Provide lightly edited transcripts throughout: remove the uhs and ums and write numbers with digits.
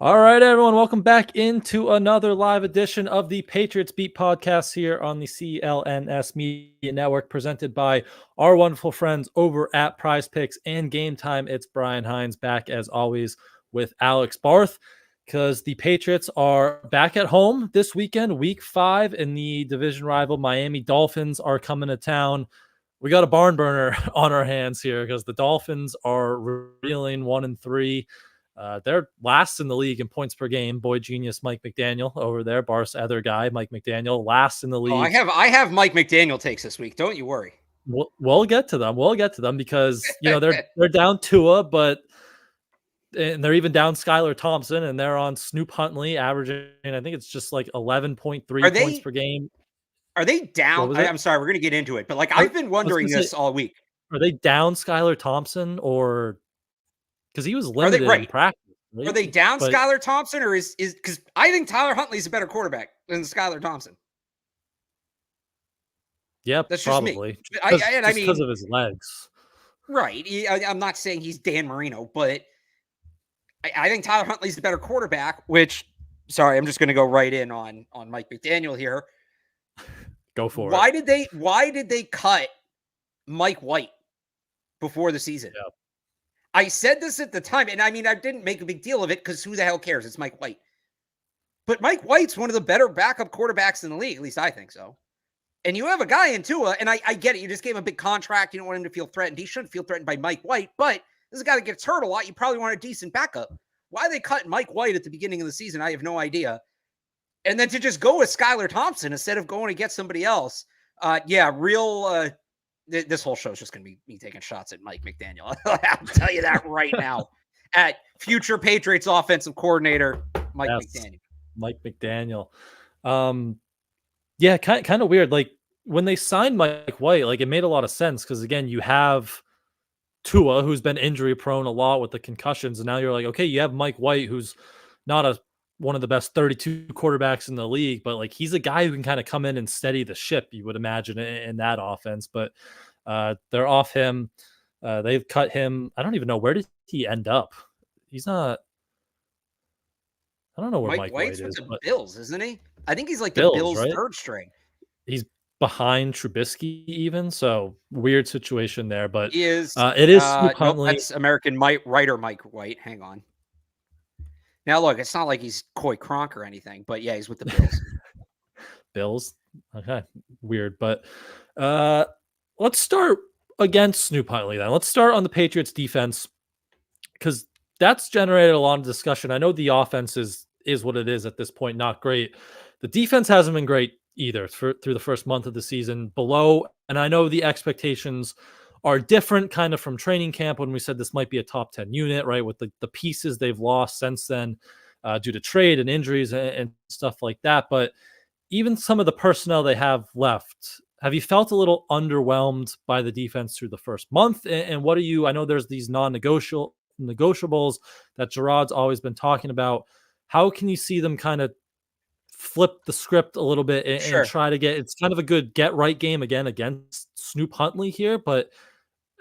All right, everyone, welcome back into another live edition of the Patriots Beat podcast here on the CLNS Media Network, presented by our wonderful friends over at Prize Picks and Game Time. It's Brian Hines back as always with Alex Barth, because the Patriots are back at home this weekend, week 5, in the division rival Miami Dolphins are coming to town. We got a barn burner on our hands here because the Dolphins are reeling 1-3. They're last in the league in points per game. Boy genius Mike McDaniel over there, Barth's other guy, Mike McDaniel, last in the league. I have Mike McDaniel takes this week. Don't you worry. We'll get to them. We'll get to them because they're down Tua, and they're even down Skylar Thompson, and they're on Snoop Huntley, averaging I think it's just like 11.3 points per game. Are they down? I'm sorry, we're gonna get into it, but I've been wondering this all week. Are they down Skylar Thompson, or because he was limited in practice? Right? Are they down Skylar Thompson, or is because I think Tyler Huntley's a better quarterback than Skylar Thompson. Yep, that's probably. Just me. I mean, because of his legs. Right. I'm not saying he's Dan Marino, but I think Tyler Huntley's the better quarterback. Which, sorry, I'm just going to go right in on Mike McDaniel here. Go for it. Why did they cut Mike White before the season? Yeah. I said this at the time, and I mean, I didn't make a big deal of it because who the hell cares? It's Mike White. But Mike White's one of the better backup quarterbacks in the league. At least I think so. And you have a guy in Tua, and I get it. You just gave him a big contract. You don't want him to feel threatened. He shouldn't feel threatened by Mike White, but this is a guy that gets hurt a lot. You probably want a decent backup. Why they cut Mike White at the beginning of the season, I have no idea. And then to just go with Skylar Thompson instead of going to get somebody else. This whole show is just going to be me taking shots at Mike McDaniel. I'll tell you that right now. At future Patriots offensive coordinator, Mike McDaniel. Mike McDaniel. Yeah, kind of weird. Like when they signed Mike White, like it made a lot of sense because again, you have Tua, who's been injury prone a lot with the concussions, and now you're like, okay, you have Mike White, who's not one of the best 32 quarterbacks in the league, but like he's a guy who can kind of come in and steady the ship, you would imagine, in that offense. But they're off him. They've cut him. I don't even know, where did he end up? He's not. I don't know where Mike White is. With the Bills, isn't he? I think he's like the Bills' right? Third string. He's behind Trubisky even, so weird situation there. But he is. It is Snoop Huntley. That's American writer Mike White. Hang on. Now look, it's not like he's Coy Cronk or anything, but yeah, he's with the Bills. Bills, okay, weird. But let's start against Snoop Huntley then. Let's start on the Patriots defense because that's generated a lot of discussion. I know the offense is what it is at this point, not great. The defense hasn't been great either through the first month of the season, below. And I know the expectations are different kind of from training camp when we said this might be a top 10 unit, right? With the pieces they've lost since then due to trade and injuries and stuff like that. But even some of the personnel they have left, have you felt a little underwhelmed by the defense through the first month? And what are you, I know there's these negotiables that Gerard's always been talking about. How can you see them kind of flip the script a little bit and try to get, it's kind of a good get right game again against Snoop Huntley here, but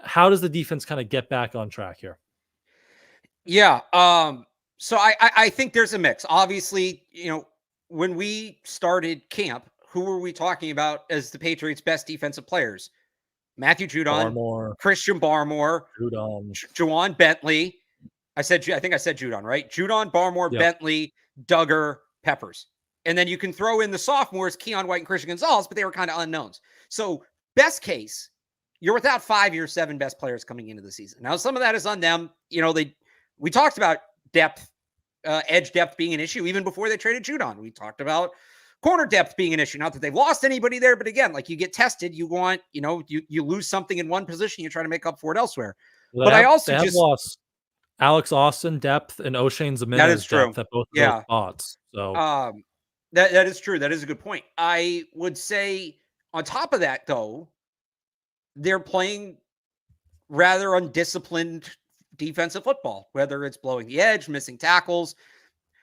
how does the defense kind of get back on track here? Yeah. So I think there's a mix. Obviously, when we started camp, who were we talking about as the Patriots' best defensive players? Matthew Judon, Christian Barmore, Juwan Bentley. I think I said Judon, right? Judon, Barmore, yep. Bentley, Duggar, Peppers. And then you can throw in the sophomores, Keon White and Christian Gonzalez, but they were kind of unknowns. So best case, you're without 5 of your 7 best players coming into the season. Now, some of that is on them. We talked about depth, edge depth being an issue even before they traded Judon. We talked about corner depth being an issue. Not that they've lost anybody there, but again, like you get tested, you want, you lose something in one position, you try to make up for it elsewhere. Well, but I also just lost Alex Austin depth and O'Shane Zimenez depth at both of those spots. So that is true. That is a good point. I would say on top of that, though, they're playing rather undisciplined defensive football, whether it's blowing the edge, missing tackles.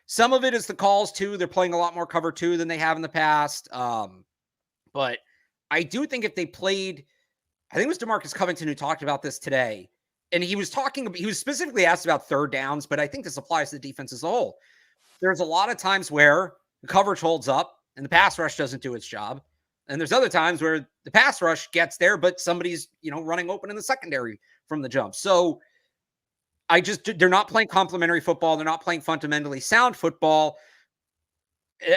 Some of it is the calls too. They're playing a lot more cover 2 than they have in the past. But I do think if they played, I think it was DeMarcus Covington who talked about this today. And he was specifically asked about third downs, but I think this applies to the defense as a whole. there's a lot of times where the coverage holds up and the pass rush doesn't do its job. And there's other times where the pass rush gets there, but somebody's, running open in the secondary from the jump. So they're not playing complementary football. They're not playing fundamentally sound football.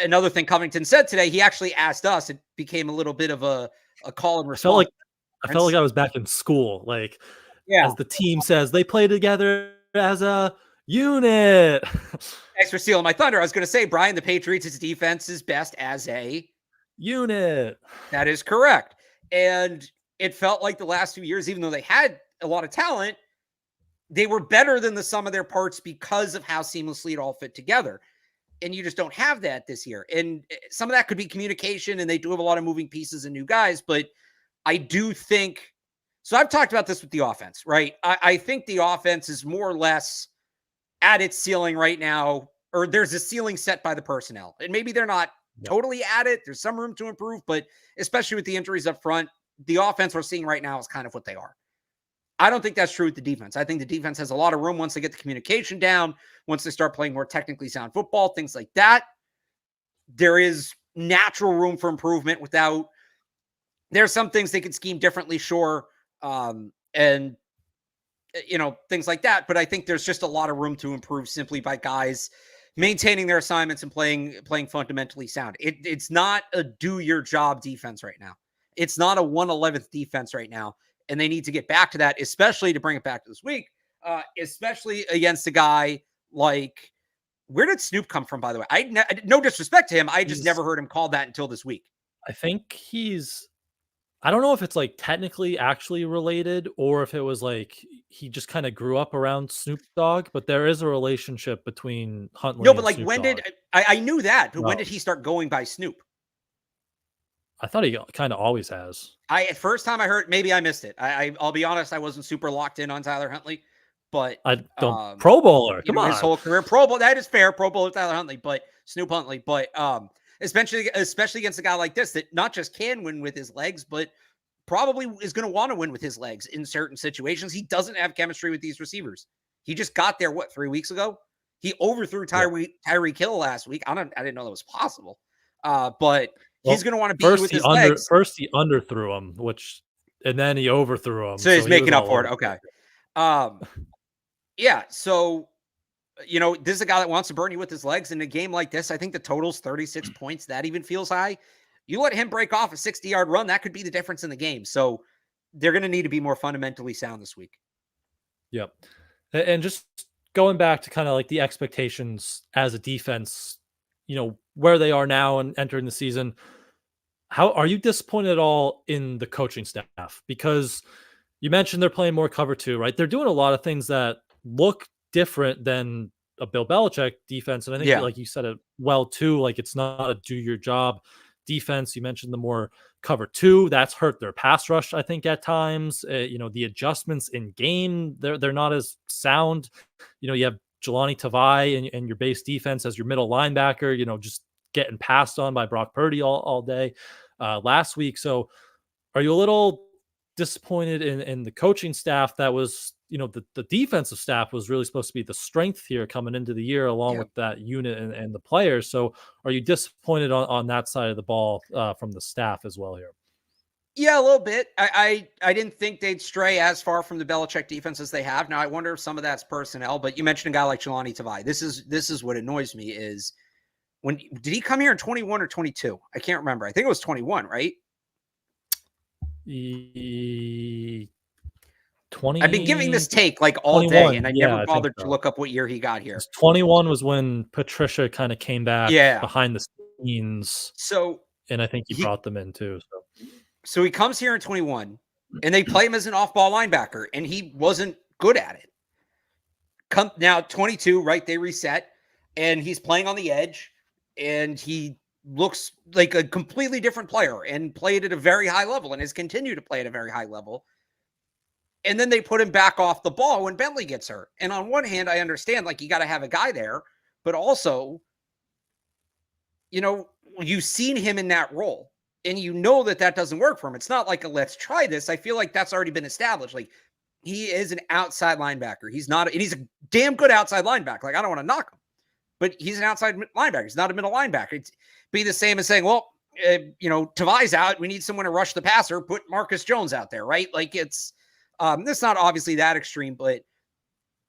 Another thing Covington said today, he actually asked us, it became a little bit of a call and response. I felt like I was back in school. Like, as the team says, they play together as a unit. Thanks for stealing my thunder. I was going to say, Brian, the Patriots' defense is best as a unit. That is correct. And it felt like the last 2 years, even though they had a lot of talent, they were better than the sum of their parts because of how seamlessly it all fit together. And you just don't have that this year. And some of that could be communication, and they do have a lot of moving pieces and new guys. But I do think, so I've talked about this with the offense, right? I think the offense is more or less at its ceiling right now, or there's a ceiling set by the personnel. And maybe they're not totally at it. There's some room to improve, but especially with the injuries up front, the offense we're seeing right now is kind of what they are. I don't think that's true with the defense. I think the defense has a lot of room once they get the communication down, once they start playing more technically sound football, things like that. There is natural room for improvement without, there's some things they could scheme differently, sure. And things like that. But I think there's just a lot of room to improve simply by guys maintaining their assignments and playing fundamentally sound. It's not a do your job defense right now. It's not a 111th defense right now. And they need to get back to that, especially to bring it back to this week, especially against a guy like, where did Snoop come from, by the way? No disrespect to him. I just never heard him called that until this week. I think I don't know if it's like technically actually related or if it was like he just kind of grew up around Snoop Dogg, but there is a relationship between Huntley. No, but like Snoop when Dogg. did I knew that, but when did he start going by Snoop? I thought he kind of always has. First time I heard, maybe I missed it. I'll be honest, I wasn't super locked in on Tyler Huntley, but I don't Pro Bowler. Come on, his whole career Pro Bowl. That is fair, Pro Bowler Tyler Huntley, but Snoop Huntley, but especially against a guy like this that not just can win with his legs, but probably is going to want to win with his legs in certain situations. He doesn't have chemistry with these receivers. He just got there 3 weeks ago. He overthrew Tyreek Hill last week. I didn't know that was possible. But he's going to want to beat with his legs. First, he underthrew him, and then he overthrew him. So he's making up for it. Okay. Yeah. So, this is a guy that wants to burn you with his legs. In a game like this, I think the total's 36 points. That even feels high. You let him break off a 60-yard run, that could be the difference in the game. So they're going to need to be more fundamentally sound this week. Yep. And just going back to kind of like the expectations as a defense, where they are now and entering the season, how are you disappointed at all in the coaching staff? Because you mentioned they're playing more cover 2, right? They're doing a lot of things that look different than a Bill Belichick defense. And I think like you said it well too, like it's not a do your job defense. You mentioned the more cover 2, that's hurt their pass rush, I think, at times. The adjustments in game, they're not as sound. You have Jelani Tavai and your base defense as your middle linebacker, just getting passed on by Brock Purdy all day last week. So are you a little disappointed in the coaching staff that was, the defensive staff was really supposed to be the strength here coming into the year along with that unit and the players. So are you disappointed on that side of the ball from the staff as well here? Yeah, a little bit. I didn't think they'd stray as far from the Belichick defense as they have. Now, I wonder if some of that's personnel, but you mentioned a guy like Jelani Tavai. This is what annoys me is did he come here in 21 or 22? I can't remember. I think it was 21, right? 20. I've been giving this take like all day, and I never bothered to look up what year he got here. 21 was when Patricia kind of came back behind the scenes. So, and I think he brought them in too. So he comes here in 21, and they play him as an off-ball linebacker, and he wasn't good at it. Now 22, right? They reset, and he's playing on the edge, and he looks like a completely different player and played at a very high level and has continued to play at a very high level. And then they put him back off the ball when Bentley gets hurt. And on one hand, I understand, like, you got to have a guy there, but also, you've seen him in that role and that doesn't work for him. It's not like let's try this. I feel like that's already been established. Like, he is an outside linebacker. He's a damn good outside linebacker. Like, I don't want to knock him, but he's an outside linebacker. He's not a middle linebacker. It'd be the same as saying, well, Tavai's out. We need someone to rush the passer. Put Marcus Jones out there, right? Like it's not obviously that extreme, but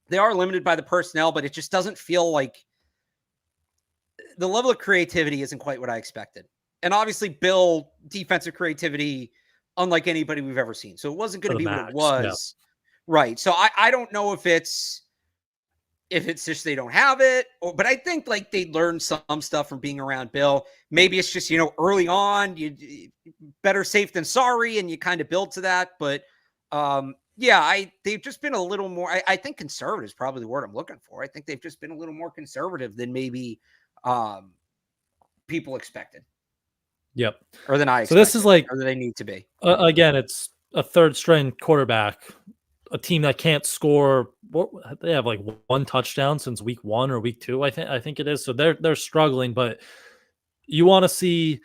they are limited by the personnel, but it just doesn't feel like the level of creativity isn't quite what I expected. And obviously Bill, defensive creativity, unlike anybody we've ever seen. So it wasn't going to be what it was. Yeah. Right. So I don't know if it's just they don't have it, but I think like they learned some stuff from being around Bill. Maybe it's just, early on, you better safe than sorry, and you kind of build to that. But they've just been a little more, I think conservative is probably the word I'm looking for. I think they've just been a little more conservative than maybe people expected. Yep. Or than I expected. So this is like, or than they need to be. Again, it's a third string quarterback, a team that can't score. They have like one touchdown since week 1 or week 2. I think it is. So they're struggling, but you want to see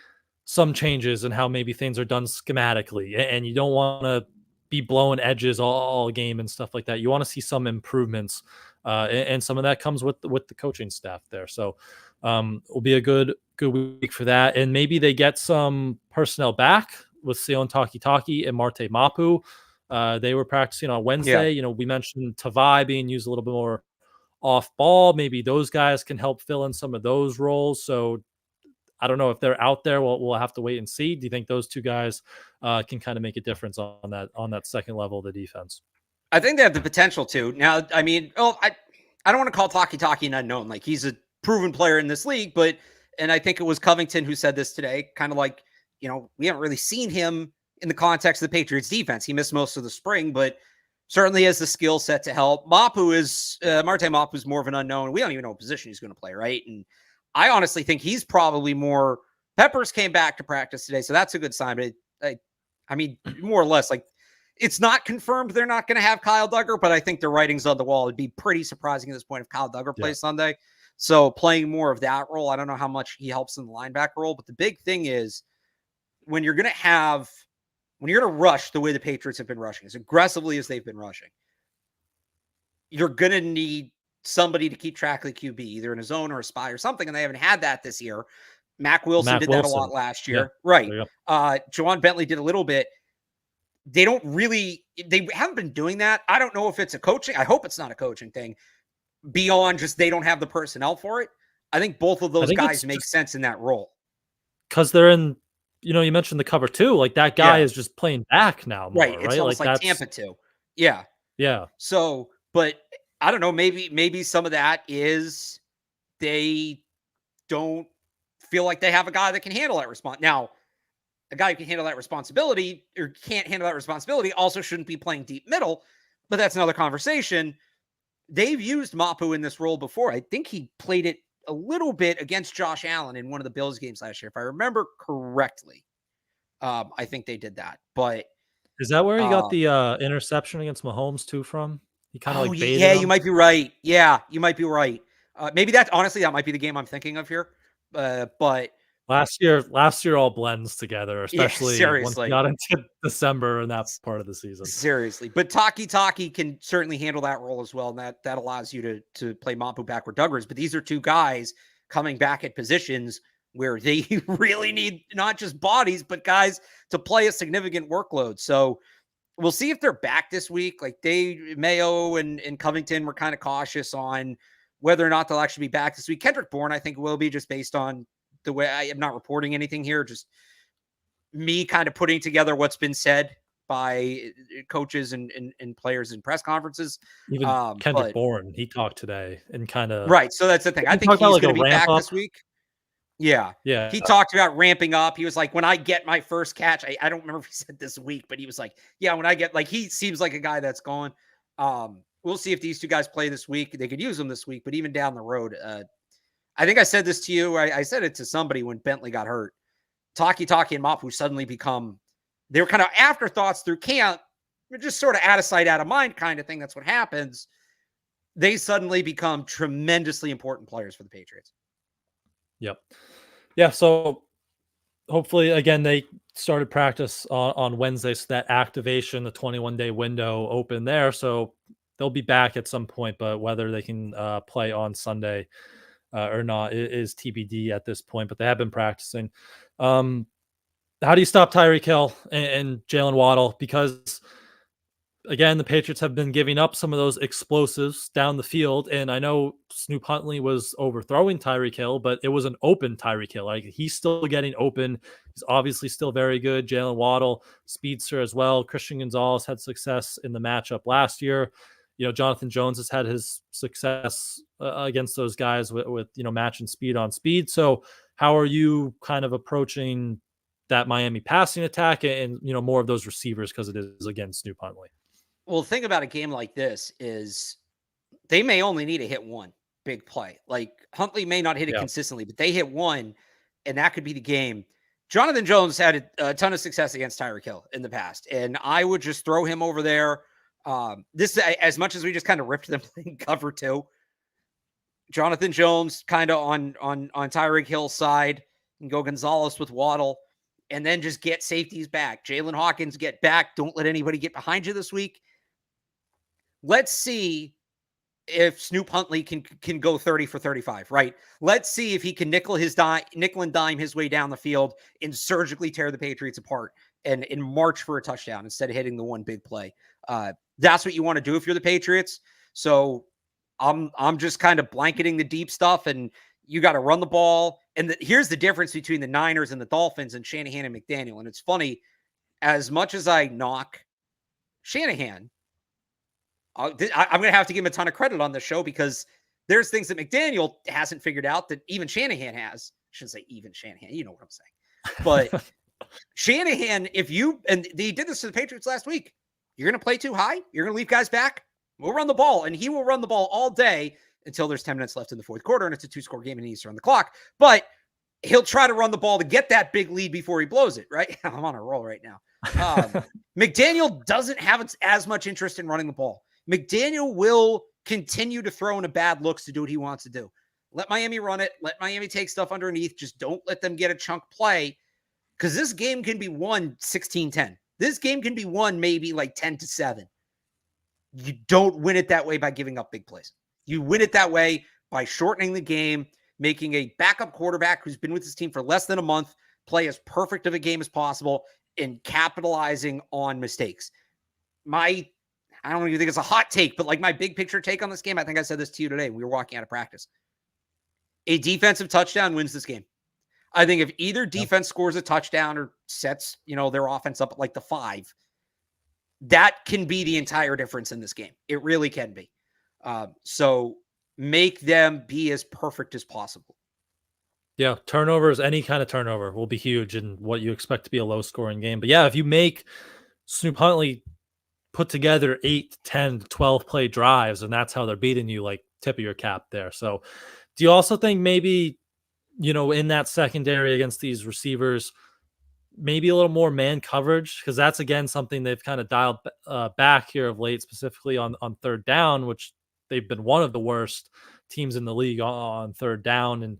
some changes in how maybe things are done schematically, and you don't want to be blowing edges all game and stuff like that. You want to see some improvements, and some of that comes with the coaching staff there. So will be a good week for that. And maybe they get some personnel back with Sion Taki and Marte Mapu. They were practicing on Wednesday. Yeah. We mentioned Tavai being used a little bit more off ball. Maybe those guys can help fill in some of those roles. So I don't know if they're out there. We'll have to wait and see. Do you think those two guys can kind of make a difference on that second level of the defense? I think they have the potential to. Now, I mean, I don't want to call Taki an unknown. Like, he's a proven player in this league, and I think it was Covington who said this today, kind of like, we haven't really seen him in the context of the Patriots defense. He missed most of the spring, but certainly has the skill set to help. Marte Mapu is more of an unknown. We don't even know what position he's going to play, right? And I honestly think he's probably more. Peppers came back to practice today, so that's a good sign. But I mean, more or less, like, it's not confirmed they're not going to have Kyle Duggar, but I think the writing's on the wall. It'd be pretty surprising at this point if Kyle Duggar plays Sunday. So playing more of that role, I don't know how much he helps in the linebacker role, but the big thing is when you're going to rush the way the Patriots have been rushing, as aggressively as they've been rushing, you're going to need somebody to keep track of the QB, either in a zone or a spy or something, and they haven't had that this year. Mac Wilson did that a lot last year. Yeah. Right. Juwan Bentley did a little bit. They haven't been doing that. I don't know if it's a coaching. I hope it's not a coaching thing beyond just they don't have the personnel for it. I think both of those guys make sense in that role. Because they're in, you mentioned the cover 2. Like, that guy is just playing back now. More, right. It's almost like Tampa 2. Yeah. Yeah. So, but I don't know. Maybe some of that is they don't feel like they have a guy that can handle that response. Now, a guy who can handle that responsibility or can't handle that responsibility also shouldn't be playing deep middle, but that's another conversation. They've used Mapu in this role before. I think he played it a little bit against Josh Allen in one of the Bills games last year, if I remember correctly. I think they did that. But is that where he got the interception against Mahomes too from? He kind of baited him? You might be right. Yeah, you might be right. Maybe that might be the game I'm thinking of here. But last year all blends together, especially once we got into December and that part of the season. Seriously. But Taki can certainly handle that role as well. And that allows you to play Mapu back where Duggar is. But these are two guys coming back at positions where they really need not just bodies, but guys to play a significant workload. So we'll see if they're back this week. Like, Mayo and Covington were kind of cautious on whether or not they'll actually be back this week. Kendrick Bourne, I think, will be, just based on the way I am not reporting anything here, just me kind of putting together what's been said by coaches and players in press conferences. Even Kendrick Bourne, he talked today and kind of right. So that's the thing. I think he's going to be back this week. Yeah. Yeah. He talked about ramping up. He was like, when I get my first catch, I don't remember if he said this week, but he was like, yeah, when I get, like, he seems like a guy that's going. We'll see if these two guys play this week. They could use them this week, but even down the road, I think I said this to you. I said it to somebody when Bentley got hurt. Taki and Mapu suddenly they were kind of afterthoughts through camp. They're just sort of out of sight, out of mind kind of thing. That's what happens. They suddenly become tremendously important players for the Patriots. Yep. Yeah. So hopefully, again, they started practice on Wednesday. So that activation, the 21-day window open there. So they'll be back at some point, but whether they can play on Sunday, or not is TBD at this point, but they have been practicing. How do you stop Tyreek Hill and Jalen Waddle? Because again, the Patriots have been giving up some of those explosives down the field. And I know Snoop Huntley was overthrowing Tyreek Hill, but it was an open Tyreek Hill. Like, he's still getting open. He's obviously still very good. Jalen Waddle, speedster as well. Christian Gonzalez had success in the matchup last year. Jonathan Jones has had his success against those guys with matching speed on speed. So how are you kind of approaching that Miami passing attack and more of those receivers, because it is, again, Snoop Huntley? Well, the thing about a game like this is they may only need to hit one big play. Like, Huntley may not hit it consistently, but they hit one, and that could be the game. Jonathan Jones had a ton of success against Tyreek Hill in the past, and I would just throw him over there. This, as much as we just kind of ripped them playing cover two, Jonathan Jones kind of on Tyreek Hill's side, and go Gonzalez with Waddle, and then just get safeties back. Jalen Hawkins, get back. Don't let anybody get behind you this week. Let's see if Snoop Huntley can go 30 for 35, right? Let's see if he can nickel and dime his way down the field and surgically tear the Patriots apart and march for a touchdown instead of hitting the one big play. That's what you want to do if you're the Patriots. So I'm just kind of blanketing the deep stuff, and you got to run the ball. And here's the difference between the Niners and the Dolphins and Shanahan and McDaniel. And it's funny, as much as I knock Shanahan, I'm going to have to give him a ton of credit on this show, because there's things that McDaniel hasn't figured out that even Shanahan has. I shouldn't say even Shanahan. You know what I'm saying. But Shanahan, and he did this to the Patriots last week. You're going to play too high. You're going to leave guys back. We'll run the ball, and he will run the ball all day until there's 10 minutes left in the fourth quarter, and it's a 2-score game and he needs to run the clock. But he'll try to run the ball to get that big lead before he blows it, right? I'm on a roll right now. McDaniel doesn't have as much interest in running the ball. McDaniel will continue to throw into bad looks to do what he wants to do. Let Miami run it. Let Miami take stuff underneath. Just don't let them get a chunk play, because this game can be won 16-10. This game can be won maybe like 10-7. You don't win it that way by giving up big plays. You win it that way by shortening the game, making a backup quarterback who's been with his team for less than a month play as perfect of a game as possible, and capitalizing on mistakes. I don't even think it's a hot take, but like my big picture take on this game, I think I said this to you today. We were walking out of practice. A defensive touchdown wins this game. I think if either defense scores a touchdown or sets, their offense up at like the 5, that can be the entire difference in this game. It really can be. So make them be as perfect as possible. Yeah, turnovers, any kind of turnover will be huge in what you expect to be a low-scoring game. But yeah, if you make Snoop Huntley put together 8, 10, 12 play drives, and that's how they're beating you, like, tip of your cap there. So do you also think maybe, in that secondary against these receivers, maybe a little more man coverage? Because that's, again, something they've kind of dialed back here of late, specifically on third down, which they've been one of the worst teams in the league on third down. And,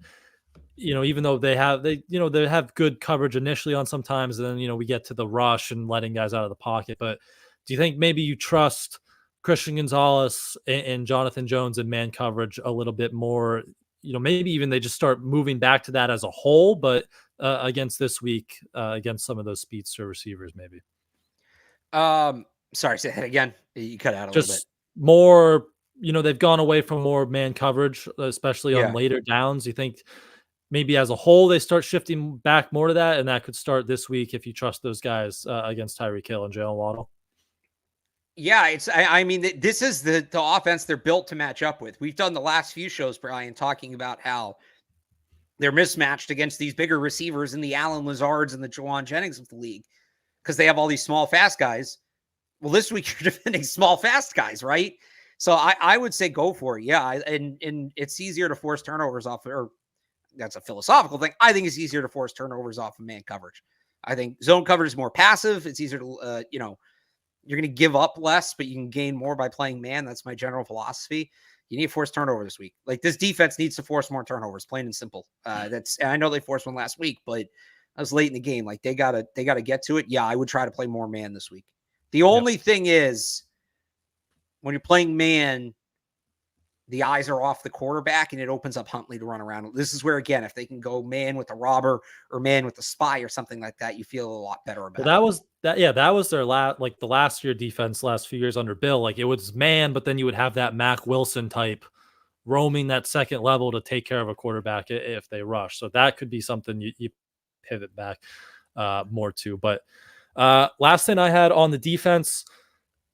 even though they have good coverage initially on sometimes, and then, we get to the rush and letting guys out of the pocket. But do you think maybe you trust Christian Gonzalez and Jonathan Jones in man coverage a little bit more? Maybe even they just start moving back to that as a whole, but against this week, against some of those speedster receivers, maybe. Sorry, say that again. You cut out a Just little bit. More, they've gone away from more man coverage, especially on later downs. You think maybe as a whole they start shifting back more to that, and that could start this week if you trust those guys against Tyreek Hill and Jalen Waddle? Yeah, I mean, this is the offense they're built to match up with. We've done the last few shows, Brian, talking about how they're mismatched against these bigger receivers and the Allen Lazards and the Jawan Jennings of the league, because they have all these small, fast guys. Well, this week you're defending small, fast guys, right? So I would say go for it. Yeah, and it's easier to force turnovers off, or that's a philosophical thing. I think it's easier to force turnovers off of man coverage. I think zone coverage is more passive. It's easier to, you're going to give up less, but you can gain more by playing man. That's my general philosophy. You need to force turnover this week. Like, this defense needs to force more turnovers, plain and simple. And I know they forced one last week, but I was late in the game. Like, they gotta get to it. Yeah, I would try to play more man this week. The only thing is, when you're playing man, the eyes are off the quarterback and it opens up Huntley to run around. This is where, again, if they can go man with the robber or man with the spy or something like that, you feel a lot better about Well, that was their the last year defense, last few years under Bill. Like, it was man, but then you would have that Mac Wilson type roaming that second level to take care of a quarterback if they rush. So that could be something you pivot back more to. But last thing I had on the defense,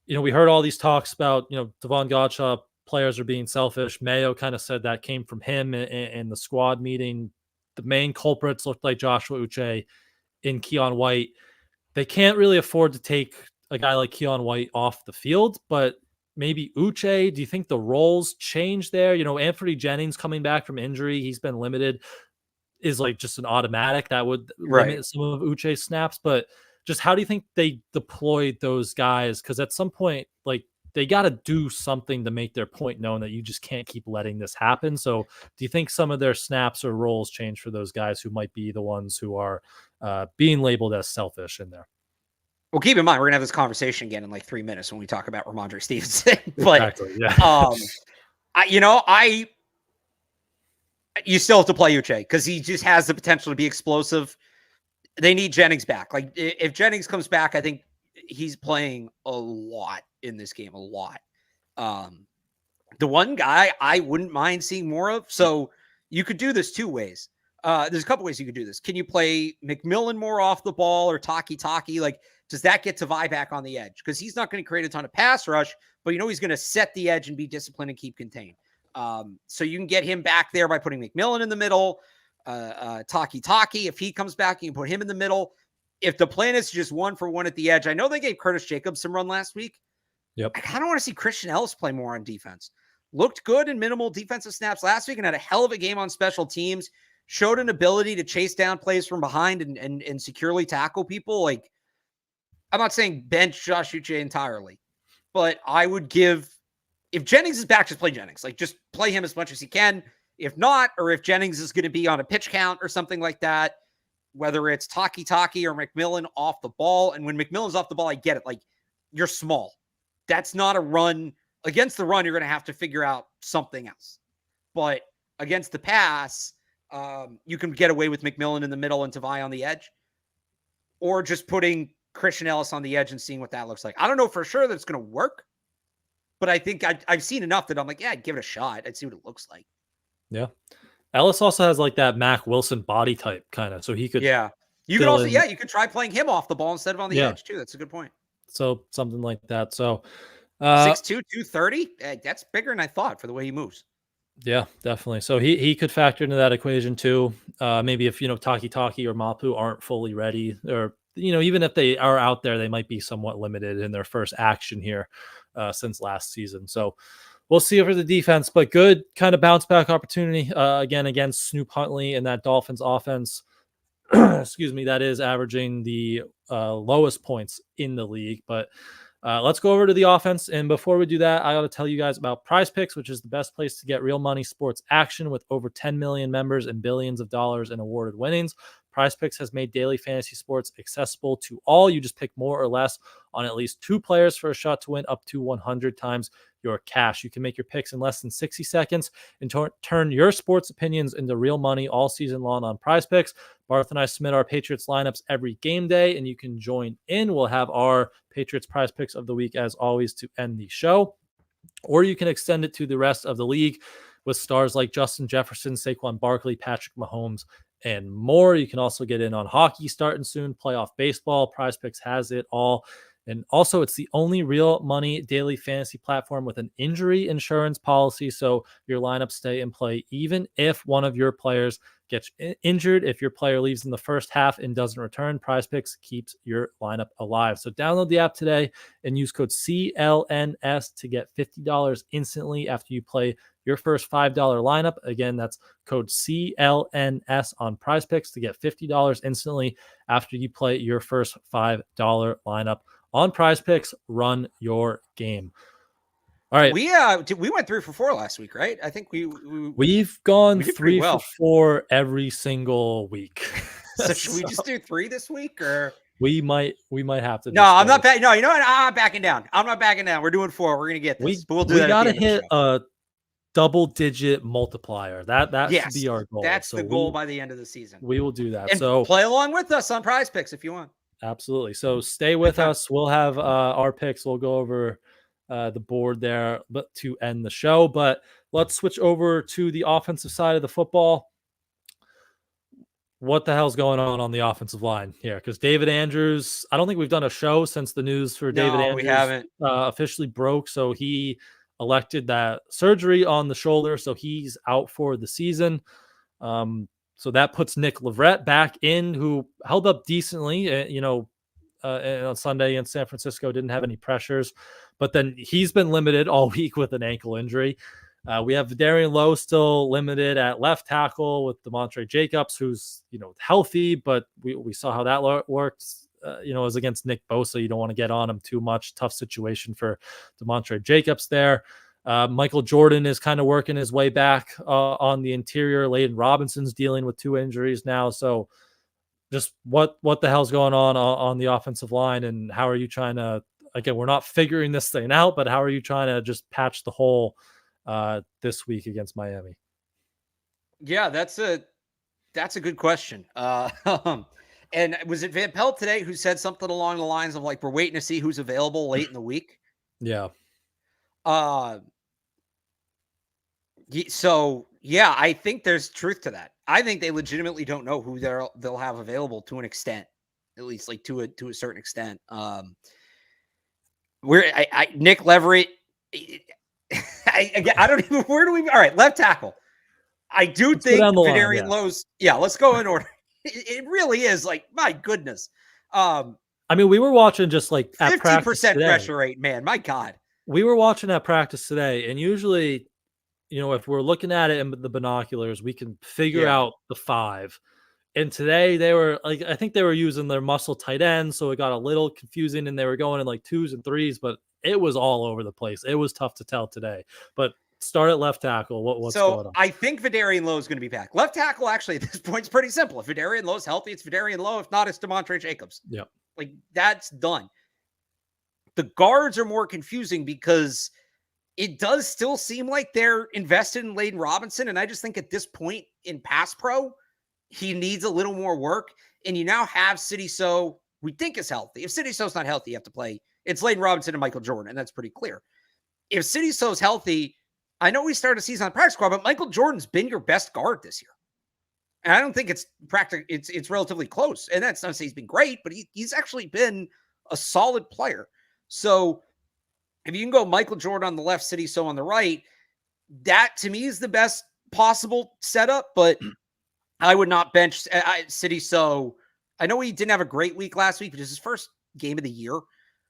we heard all these talks about, Devon Gottschalk, players are being selfish. Mayo kind of said that came from him in the squad meeting. The main culprits looked like Joshua Uche and Keon White. They can't really afford to take a guy like Keon White off the field, but maybe Uche. Do you think the roles change there? Anthony Jennings coming back from injury, he's been limited, is like just an automatic that would limit some of Uche's snaps. But just how do you think they deployed those guys? Because at some point, like, they got to do something to make their point known that you just can't keep letting this happen. So do you think some of their snaps or roles change for those guys who might be the ones who are being labeled as selfish in there? Well, keep in mind, we're going to have this conversation again in like 3 minutes when we talk about Rhamondre Stevenson. But, exactly, yeah. You still have to play Uche because he just has the potential to be explosive. They need Jennings back. Like, if Jennings comes back, I think he's playing a lot in this game, a lot. The one guy I wouldn't mind seeing more of. So you could do this 2 ways. There's a couple ways you could do this. Can you play McMillan more off the ball or Taki? Like, does that get Tavai back on the edge? Because he's not going to create a ton of pass rush, but he's going to set the edge and be disciplined and keep contained. So you can get him back there by putting McMillan in the middle. Taki, if he comes back, you can put him in the middle. If the plan is just 1-for-1 at the edge, I know they gave Curtis Jacobs some run last week. Yep. I kind of want to see Christian Ellis play more on defense. Looked good in minimal defensive snaps last week and had a hell of a game on special teams. Showed an ability to chase down plays from behind and securely tackle people. Like, I'm not saying bench Josh Uche entirely, but I would give, if Jennings is back, just play Jennings. Like, just play him as much as he can. If not, or if Jennings is going to be on a pitch count or something like that, whether it's Taki or McMillan off the ball. And when McMillan's off the ball, I get it. Like, you're small. That's not a run. Against the run, you're going to have to figure out something else. But against the pass, you can get away with McMillan in the middle and Tavai on the edge. Or just putting Christian Ellis on the edge and seeing what that looks like. I don't know for sure that it's going to work. But I think I've seen enough that I'm like, yeah, I'd give it a shot. I'd see what it looks like. Yeah. Ellis also has like that Mac Wilson body type kind of, so he could. Yeah. You could also, you could try playing him off the ball instead of on the edge too. That's a good point. So something like that. So 6'2", 230. That's bigger than I thought for the way he moves. Yeah, definitely. So he could factor into that equation too. Maybe if, Taki or Mapu aren't fully ready, or, even if they are out there, they might be somewhat limited in their first action here since last season. So we'll see over the defense, but good kind of bounce back opportunity again against Snoop Huntley and that Dolphins offense. Excuse me, that is averaging the lowest points in the league. But let's go over to the offense. And before we do that, I got to tell you guys about Prize Picks, which is the best place to get real money sports action with over 10 million members and billions of dollars in awarded winnings. Prize Picks has made daily fantasy sports accessible to all. You just pick more or less on at least 2 players for a shot to win up to 100 times your cash. You can make your picks in less than 60 seconds and turn your sports opinions into real money all season long on Prize Picks. Barth and I submit our Patriots lineups every game day, and you can join in. We'll have our Patriots Prize Picks of the week, as always, to end the show. Or you can extend it to the rest of the league with stars like Justin Jefferson, Saquon Barkley, Patrick Mahomes, and more. You can also get in on hockey starting soon, playoff baseball. Prize Picks has it all. And also, it's the only real money daily fantasy platform with an injury insurance policy, so your lineups stay in play even if one of your players gets injured. If your player leaves in the first half and doesn't return, Prize Picks keeps your lineup alive. So download the app today and use code CLNS to get $50 instantly after you play your first $5 lineup. Again, that's code CLNS on Prize Picks to get $50 instantly after you play your first $5 lineup on Prize Picks. Run your game. All right. We went 3 for 4 last week, right? I think we've gone 3 for 4 every single week. So should we just do 3 this week, or we might have to? No, I'm not back. No, you know what? I'm backing down. I'm not backing down. We're doing 4. We're gonna get this. But we'll do that. We gotta hit double-digit multiplier. That should Yes, be our goal. that's So the goal by the end of the season. we will do that. And So play along with us on Prize Picks if you want. absolutely. So stay with us. We'll have our picks. We'll go over the board there, but to end the show. But let's switch over to the offensive side of the football. What the hell's going on the offensive line here? Because David Andrews, I don't think we've done a show since the news for David Andrews we haven't. Officially broke. So he elected that surgery on the shoulder. So he's out for the season. So that puts Nick Leverett back in, who held up decently, on Sunday in San Francisco, didn't have any pressures. But then he's been limited all week with an ankle injury. We have Darian Lowe still limited at left tackle with Demontre Jacobs, who's, healthy, but we saw how that worked, as against Nick Bosa. You don't want to get on him too much. Tough situation for Demontre Jacobs there. Michael Jordan is kind of working his way back on the interior. Layden Robinson's dealing with 2 injuries now. So just what the hell's going on the offensive line, and how are you trying to, again, we're not figuring this thing out, but how are you trying to just patch the hole this week against Miami? Yeah, that's a good question. And was it Van Pelt today who said something along the lines of like, we're waiting to see who's available late in the week? Yeah. So yeah, I think there's truth to that. I think they legitimately don't know who they'll have available to an extent, at least like to a certain extent. Nick Leverett, I don't even, where do we, all right, left tackle. I do Let's think Vedarian Lowe's, let's go in order. It really is like, my goodness. I mean, we were watching just like at 50% pressure rate, man. My God. We were watching at practice today, and usually, if we're looking at it in the binoculars, we can figure out the 5. And today they were like, I think they were using their muscle tight end, so it got a little confusing, and they were going in like 2s and 3s, but it was all over the place. It was tough to tell today. But start at left tackle. What's going on? I think Vedarian Lowe is going to be back. Left tackle, actually, at this point, is pretty simple. If Vedarian Lowe's healthy, it's Vedarian Lowe. If not, it's Demontre Jacobs. Yeah. Like, that's done. The guards are more confusing because it does still seem like they're invested in Layden Robinson. And I just think at this point in pass pro, he needs a little more work. And you now have City So, we think is healthy. If City So's not healthy, you have to play. It's Layden Robinson and Michael Jordan, and that's pretty clear. If City So's healthy, I know we started a season on practice squad, but Michael Jordan's been your best guard this year. And I don't think it's practical. It's relatively close. And that's not to say he's been great, but he's actually been a solid player. So if you can go Michael Jordan on the left, City So on the right, that to me is the best possible setup. But I would not bench City So. I know he didn't have a great week last week, but it's his first game of the year.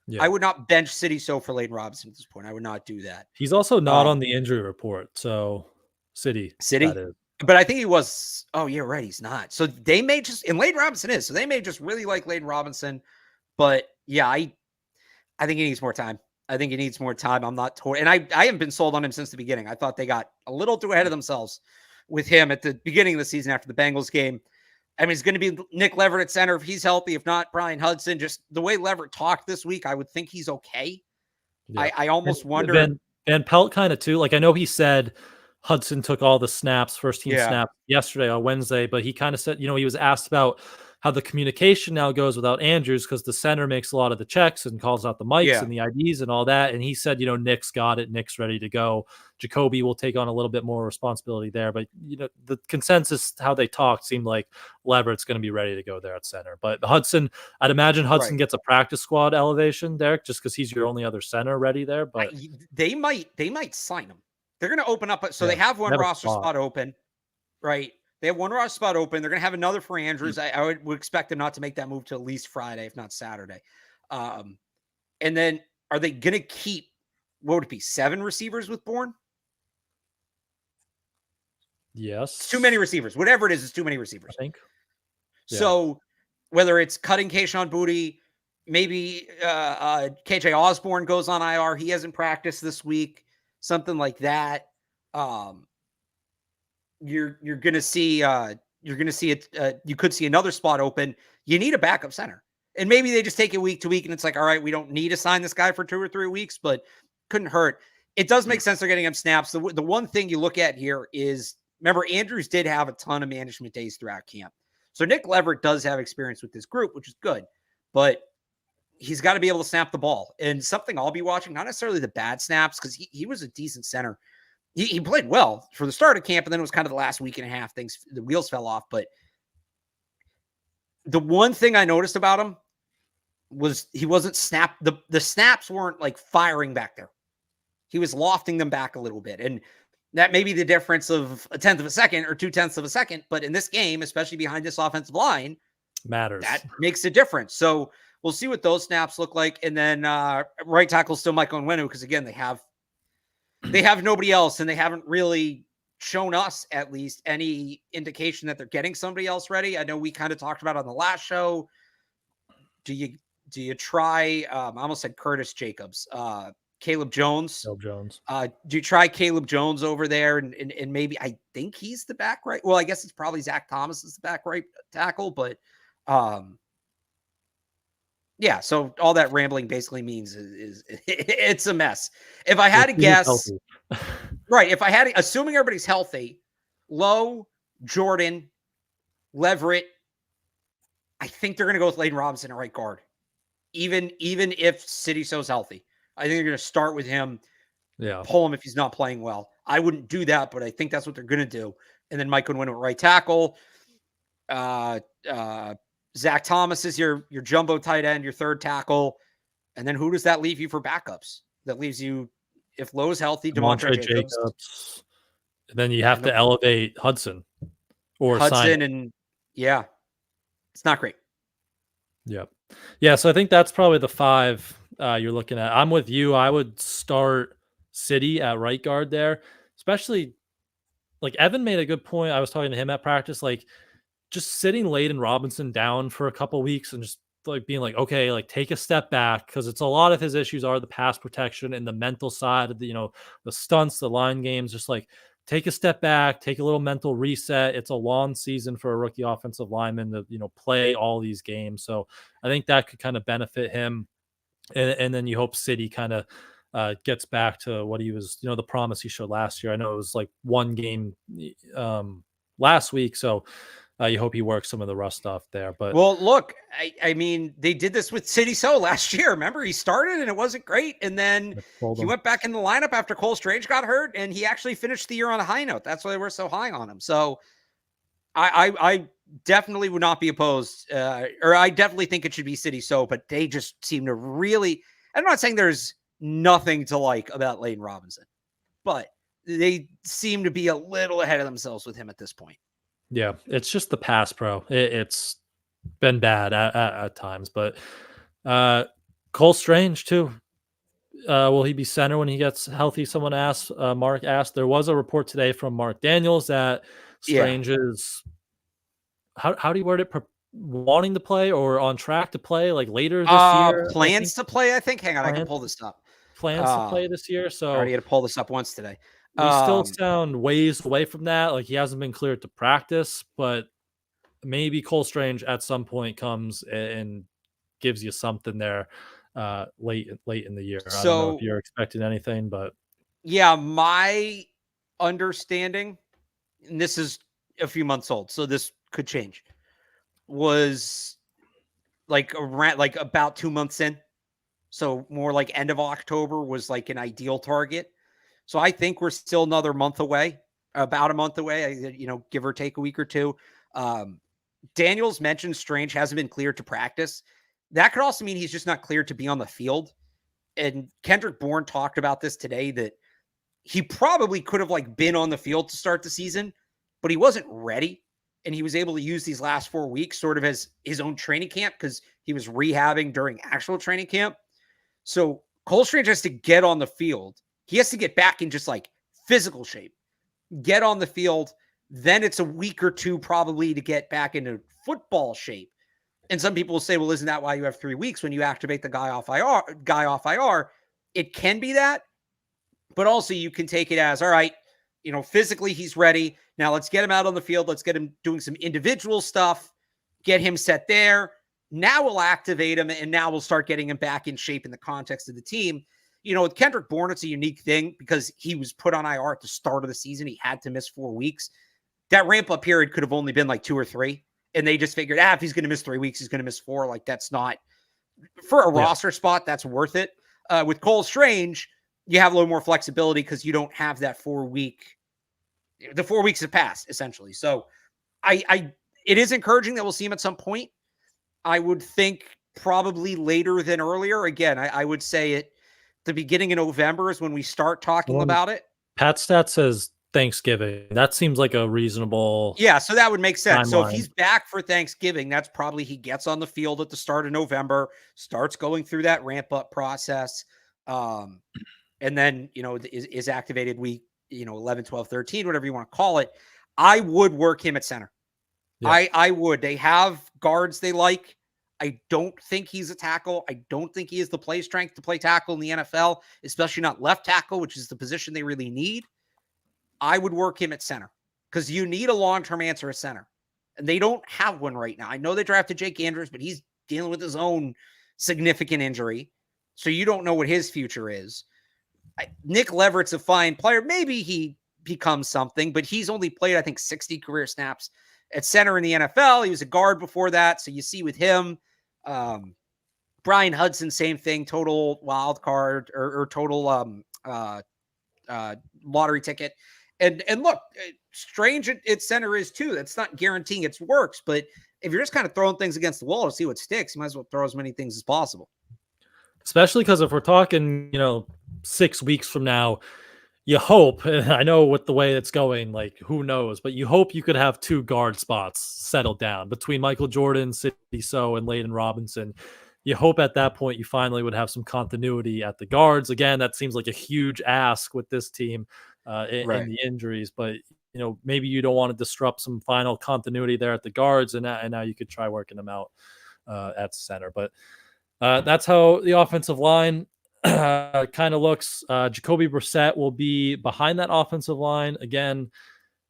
Yeah. I would not bench City So for Layden Robinson at this point. I would not do that. He's also not on the injury report. So City. But I think he was. Oh, yeah, right. He's not. So they may just, and Layden Robinson is. So they may just really like Layden Robinson. But yeah, I think he needs more time. I'm not and I haven't been sold on him since the beginning. I thought they got a little too ahead of themselves with him at the beginning of the season after the Bengals game. I mean, it's going to be Nick Leverett at center if he's healthy. If not, Brian Hudson. Just the way Leverett talked this week, I would think he's okay. Yeah. I almost wonder. Van Pelt kind of too. Like, I know he said Hudson took all the snaps, first team snaps yesterday on Wednesday, but he kind of said, he was asked about how the communication now goes without Andrews because the center makes a lot of the checks and calls out the mics and the IDs and all that. And he said, Nick's got it. Nick's ready to go. Jacoby will take on a little bit more responsibility there. But, the consensus, how they talked, seemed like Leverett's going to be ready to go there at center. But Hudson, I'd imagine Hudson gets a practice squad elevation, Derek, just because he's your only other center ready there. But they might sign him. They're going to open up. So they have one roster spot open, right? They have one roster spot open. They're going to have another for Andrews. I would expect them not to make that move to at least Friday, if not Saturday. And then are they going to keep, what would it be, 7 receivers with Bourne? Yes. It's too many receivers. Whatever it is, it's too many receivers. I think. Yeah. So whether it's cutting Keyshawn Boutte, maybe KJ Osborne goes on IR. He hasn't practiced this week. Something like that. You're going to see it. You could see another spot open. You need a backup center, and maybe they just take it week to week. And it's like, all right, we don't need to sign this guy for 2 or 3 weeks, but couldn't hurt. It does make sense they're getting him snaps. The one thing you look at here is, remember, Andrews did have a ton of management days throughout camp. So Nick Leverett does have experience with this group, which is good. But he's got to be able to snap the ball. And something I'll be watching, not necessarily the bad snaps, because he was a decent center. He played well for the start of camp, and then it was kind of the last week and a half, the wheels fell off. But the one thing I noticed about him was he wasn't the snaps weren't like firing back there. He was lofting them back a little bit. And that may be the difference of 1/10 of a second or 2/10 of a second. But in this game, especially behind this offensive line, matters. That makes a difference. So we'll see what those snaps look like. And then right tackle still Michael Onwenu, because again, they have nobody else, and they haven't really shown us at least any indication that they're getting somebody else ready. I know we kind of talked about on the last show. Do you try I almost said Curtis Jacobs, Caleb Jones. Do you try Caleb Jones over there? And maybe, I think he's the back right. Well, I guess it's probably Zach Thomas is the back right tackle, but yeah. So all that rambling basically means is it's a mess. If I had to guess, right. If I had to, assuming everybody's healthy, Lowe, Jordan, Leverett, I think they're going to go with Layden Robinson at right guard. Even if City So's healthy, I think they're going to start with him. Yeah. Pull him if he's not playing well. I wouldn't do that, but I think that's what they're going to do. And then Mike Onwenu at right tackle. Zach Thomas is your jumbo tight end, your third tackle. And then who does that leave you for backups? That leaves you, if Lowe's healthy, Rhamondre Jacobs. And then you have to elevate Hudson or Hudson, and yeah, it's not great. Yep. Yeah, so I think that's probably the 5 you're looking at. I'm with you. I would start City at right guard there, especially like Evan made a good point. I was talking to him at practice, like just sitting Layden Robinson down for a couple weeks and just like being like, okay, like take a step back, because it's a lot of his issues are the pass protection and the mental side of the stunts, the line games. Just like take a step back, take a little mental reset. It's a long season for a rookie offensive lineman to play all these games. So I think that could kind of benefit him. And then you hope City kind of gets back to what he was, the promise he showed last year. I know it was like one game last week. So you hope he works some of the rust off there. But well, look, I mean, they did this with City So last year. Remember, he started and it wasn't great, and then he went back in the lineup after Cole Strange got hurt, and he actually finished the year on a high note. That's why they were so high on him. So I definitely would not be opposed, or I definitely think it should be City So, but they just seem to really. I'm not saying there's nothing to like about Layden Robinson, but they seem to be a little ahead of themselves with him at this point. Yeah, it's just the pass pro. It's been bad at times, but Cole Strange too. Will he be center when he gets healthy? Someone asked. Mark asked. There was a report today from Mark Daniels that Strange is how do you word it? Wanting to play or on track to play like later this year? Plans to play, I think. Hang on, I can pull this up. Plans to play this year. So I already had to pull this up once today. We still sound ways away from that. Like he hasn't been cleared to practice, but maybe Cole Strange at some point comes and gives you something there late in the year. I don't know if you're expecting anything, but yeah, my understanding, and this is a few months old, so this could change, was like around like about 2 months in. So more like end of October was like an ideal target. So I think we're still another month away, about a month away, give or take a week or two. Daniels mentioned Strange hasn't been cleared to practice. That could also mean he's just not cleared to be on the field. And Kendrick Bourne talked about this today, that he probably could have like been on the field to start the season, but he wasn't ready. And he was able to use these last 4 weeks sort of as his own training camp because he was rehabbing during actual training camp. So Cole Strange has to get on the field. He has to get back in just like physical shape, get on the field. Then it's a week or two probably to get back into football shape. And some people will say, well, isn't that why you have 3 weeks when you activate the guy off IR? It can be that, but also you can take it as, all right, physically he's ready. Now let's get him out on the field. Let's get him doing some individual stuff, get him set there. Now we'll activate him, and now we'll start getting him back in shape in the context of the team. with Kendrick Bourne, it's a unique thing because he was put on IR at the start of the season. He had to miss 4 weeks. That ramp up period could have only been like 2 or 3. And they just figured, if he's going to miss 3 weeks, he's going to miss 4. Like, that's not for a roster spot. That's worth it. With Cole Strange, you have a little more flexibility because you don't have that 4 week. The 4 weeks have passed essentially. So it is encouraging that we'll see him at some point. I would think probably later than earlier. Again, I would say at the beginning of November is when we start talking about it. Pat Stat says Thanksgiving. That seems like a reasonable. Yeah, so that would make sense. Timeline. So if he's back for Thanksgiving, that's probably he gets on the field at the start of November, starts going through that ramp up process, and then is activated week 11, 12, 13, whatever you want to call it. I would work him at center. Yeah. I would. They have guards they like. I don't think he's a tackle. I don't think he has the play strength to play tackle in the NFL, especially not left tackle, which is the position they really need. I would work him at center because you need a long-term answer at center. And they don't have one right now. I know they drafted Jake Andrews, but he's dealing with his own significant injury. So you don't know what his future is. Nick Leverett's a fine player. Maybe he becomes something, but he's only played, I think, 60 career snaps at center in the NFL. He was a guard before that. So you see with him, Brian Hudson, same thing, total wild card or total lottery ticket. And look, Strange at center is too. That's not guaranteeing it works, but if you're just kind of throwing things against the wall to see what sticks, you might as well throw as many things as possible. Especially because if we're talking, 6 weeks from now, you hope, and I know with the way it's going, like who knows, but you hope you could have 2 guard spots settled down between Michael Jordan, Sidney So, and Layden Robinson. You hope at that point you finally would have some continuity at the guards. Again, that seems like a huge ask with this team in the injuries, but maybe you don't want to disrupt some final continuity there at the guards, and now you could try working them out at center. But that's how the offensive line kind of looks. Jacoby Brissett will be behind that offensive line. Again,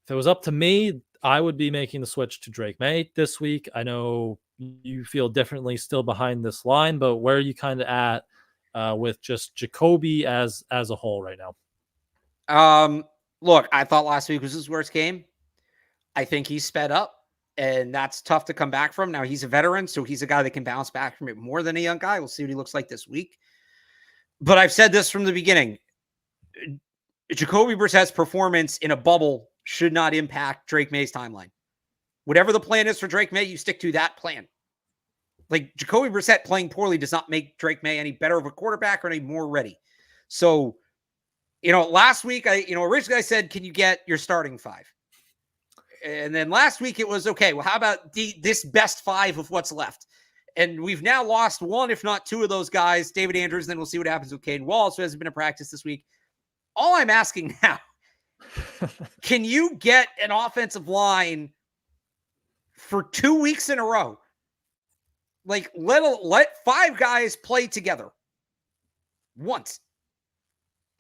if it was up to me, I would be making the switch to Drake Maye this week. I know you feel differently still behind this line, but where are you kind of at with just Jacoby as a whole right now? Look, I thought last week was his worst game. I think he's sped up, and that's tough to come back from. Now he's a veteran, so he's a guy that can bounce back from it more than a young guy. We'll see what he looks like this week. But I've said this from the beginning. Jacoby Brissett's performance in a bubble should not impact Drake Maye's timeline. Whatever the plan is for Drake Maye, you stick to that plan. Like, Jacoby Brissett playing poorly does not make Drake Maye any better of a quarterback or any more ready. So, last week, originally I said, can you get your starting 5? And then last week it was, okay, well, how about this best 5 of what's left? And we've now lost 1, if not 2 of those guys, David Andrews, and then we'll see what happens with Caden Wallace, who hasn't been in practice this week. All I'm asking now, can you get an offensive line for 2 weeks in a row? Like, let 5 guys play together once.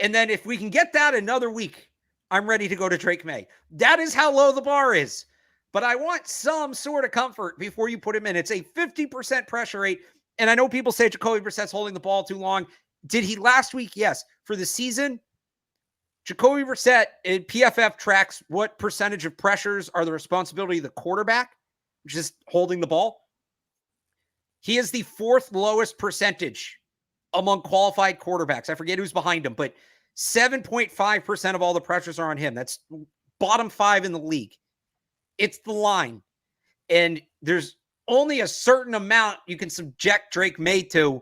And then if we can get that another week, I'm ready to go to Drake Maye. That is how low the bar is. But I want some sort of comfort before you put him in. It's a 50% pressure rate. And I know people say Jacoby Brissett's holding the ball too long. Did he last week? Yes. For the season, Jacoby Brissett in PFF tracks what percentage of pressures are the responsibility of the quarterback, which is holding the ball. He is the 4th lowest percentage among qualified quarterbacks. I forget who's behind him, but 7.5% of all the pressures are on him. That's bottom 5 in the league. It's the line. And there's only a certain amount you can subject Drake Maye to.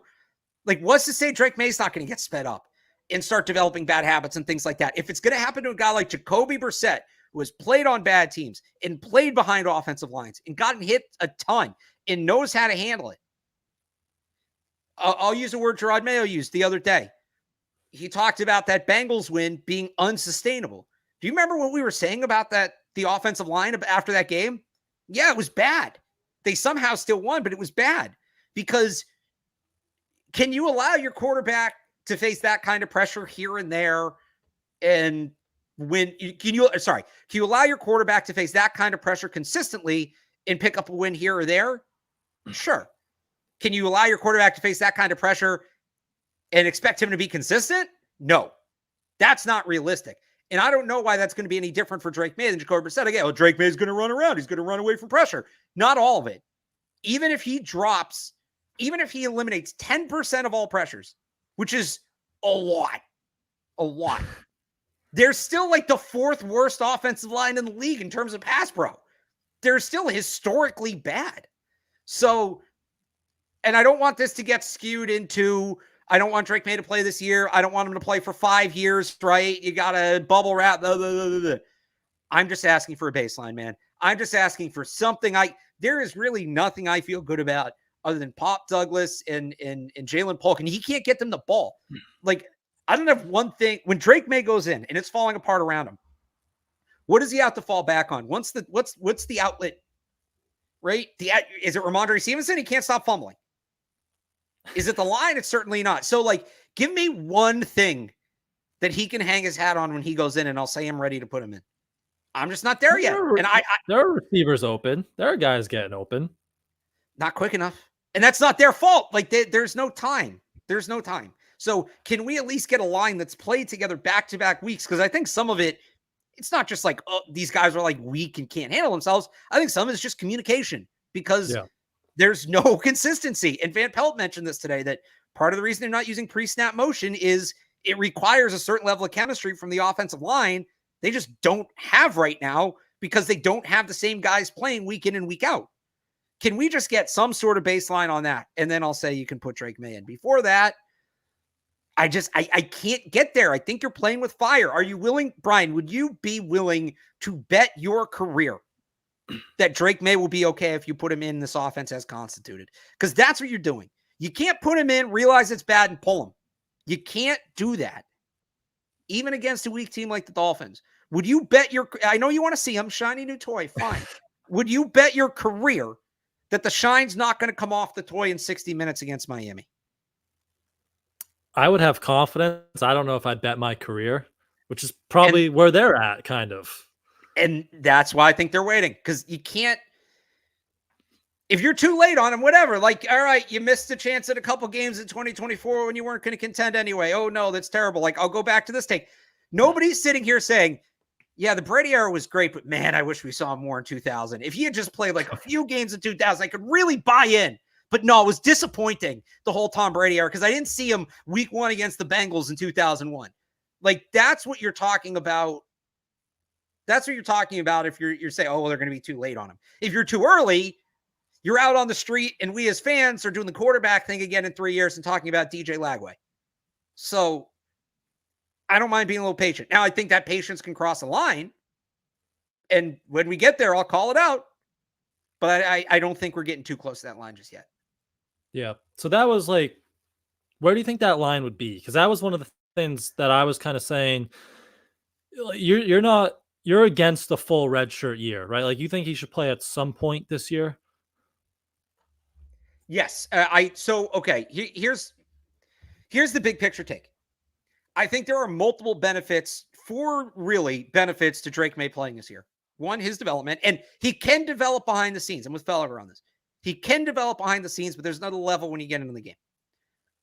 Like, what's to say Drake Maye's not going to get sped up and start developing bad habits and things like that? If it's going to happen to a guy like Jacoby Brissett, who has played on bad teams and played behind offensive lines and gotten hit a ton and knows how to handle it. I'll use a word Gerard Mayo used the other day. He talked about that Bengals win being unsustainable. Do you remember what we were saying about the offensive line after that game? Yeah, it was bad. They somehow still won, but it was bad because can you allow your quarterback to face that kind of pressure here and there? And can you allow your quarterback to face that kind of pressure consistently and pick up a win here or there? Sure. Can you allow your quarterback to face that kind of pressure and expect him to be consistent? No, that's not realistic. And I don't know why that's going to be any different for Drake Maye than Jacoby Brissett. Again, Drake Maye is going to run around. He's going to run away from pressure. Not all of it. Even if he eliminates 10% of all pressures, which is a lot, they're still like the 4th worst offensive line in the league in terms of pass pro. They're still historically bad. So, and I don't want this to get skewed into, I don't want Drake Maye to play this year. I don't want him to play for 5 years, right? You got to bubble wrap. Blah, blah, blah, blah. I'm just asking for a baseline, man. I'm just asking for something. There is really nothing I feel good about other than Pop Douglas and Jalen Polk, and he can't get them the ball. Like, I don't have one thing. When Drake Maye goes in and it's falling apart around him, what does he have to fall back on? What's the outlet? Right? Is it Rhamondre Stevenson? He can't stop fumbling. Is it the line? It's certainly not. So, like, give me one thing that he can hang his hat on when he goes in, and I'll say I'm ready to put him in. I'm just not there yet. And there are receivers open. There are guys getting open. Not quick enough. And that's not their fault. Like, there's no time. There's no time. So can we at least get a line that's played together back-to-back weeks? Because I think some of it, it's not just like, oh, these guys are like weak and can't handle themselves. I think some of it's just communication because there's no consistency. And Van Pelt mentioned this today, that part of the reason they're not using pre-snap motion is it requires a certain level of chemistry from the offensive line they just don't have right now because they don't have the same guys playing week in and week out. Can we just get some sort of baseline on that? And then I'll say you can put Drake Maye in. Before that, I can't get there. I think you're playing with fire. Are you willing, Brian, would you be willing to bet your career that Drake Maye will be okay if you put him in this offense as constituted? Because that's what you're doing. You can't put him in, realize it's bad, and pull him. You can't do that. Even against a weak team like the Dolphins. Would you bet I know you want to see him, shiny new toy, fine. Would you bet your career that the shine's not going to come off the toy in 60 minutes against Miami? I would have confidence. I don't know if I'd bet my career, which is probably where they're at, kind of. And that's why I think they're waiting, because you can't. If you're too late on them, whatever. Like, all right, you missed a chance at a couple games in 2024 when you weren't going to contend anyway. Oh, no, that's terrible. Like, I'll go back to this take. Nobody's sitting here saying, yeah, the Brady era was great, but man, I wish we saw him more in 2000. If he had just played like a few games in 2000, I could really buy in. But no, it was disappointing, the whole Tom Brady era, because I didn't see him week 1 against the Bengals in 2001. Like, that's what you're talking about. That's what you're talking about if you're saying, oh, well, they're going to be too late on him. If you're too early, you're out on the street, and we as fans are doing the quarterback thing again in 3 years and talking about DJ Lagway. So I don't mind being a little patient. Now, I think that patience can cross a line, and when we get there, I'll call it out. But I don't think we're getting too close to that line just yet. Yeah. So that was like, where do you think that line would be? Because that was one of the things that I was kind of saying. You're against the full redshirt year, right? Like, you think he should play at some point this year? Yes. Okay. Here's the big picture take. I think there are multiple benefits to Drake Maye playing this year. One, his development, and he can develop behind the scenes. I'm with Fellover on this. He can develop behind the scenes, but there's another level when you get into the game.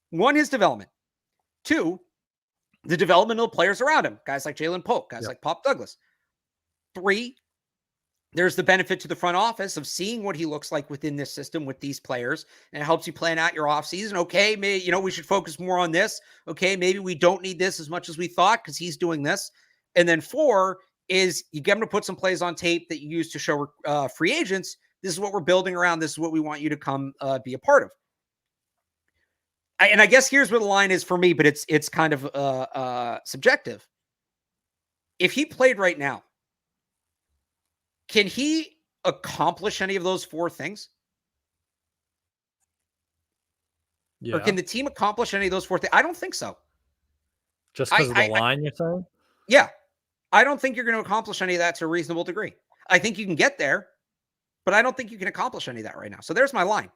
One, his development. Two, the development of the players around him. Guys like Jalen Polk, guys like Pop Douglas. 3, there's the benefit to the front office of seeing what he looks like within this system with these players, and it helps you plan out your offseason. Okay, maybe, we should focus more on this. Okay, maybe we don't need this as much as we thought because he's doing this. And then 4 is you get him to put some plays on tape that you use to show free agents. This is what we're building around. This is what we want you to come be a part of. And I guess here's where the line is for me, but it's kind of subjective. If he played right now, can he accomplish any of those 4 things? Yeah. Or can the team accomplish any of those 4 things? I don't think so. Just because of the line, you're saying? Yeah. I don't think you're going to accomplish any of that to a reasonable degree. I think you can get there, but I don't think you can accomplish any of that right now. So there's my line.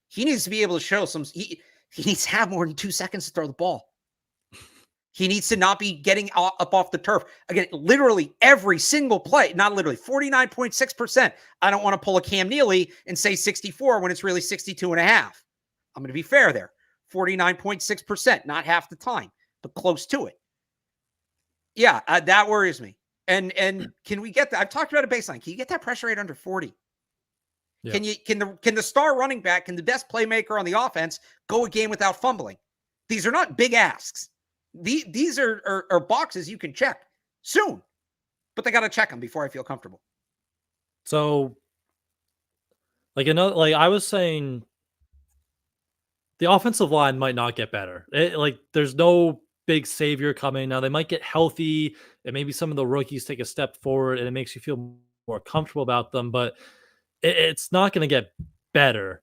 He needs to be able to show he needs to have more than 2 seconds to throw the ball. He needs to not be getting up off the turf. Again, literally every single play, not literally, 49.6%. I don't want to pull a Cam Neely and say 64 when it's really 62.5. I'm going to be fair there. 49.6%, not half the time, but close to it. Yeah, that worries me. And can we get that? I've talked about a baseline. Can you get that pressure rate under 40? Yeah. Can the star running back, can the best playmaker on the offense go a game without fumbling? These are not big asks. These are boxes you can check soon, but they got to check them before I feel comfortable. So, like I was saying, the offensive line might not get better. There's no big savior coming. Now they might get healthy, and maybe some of the rookies take a step forward, and it makes you feel more comfortable about them. But it's not going to get better.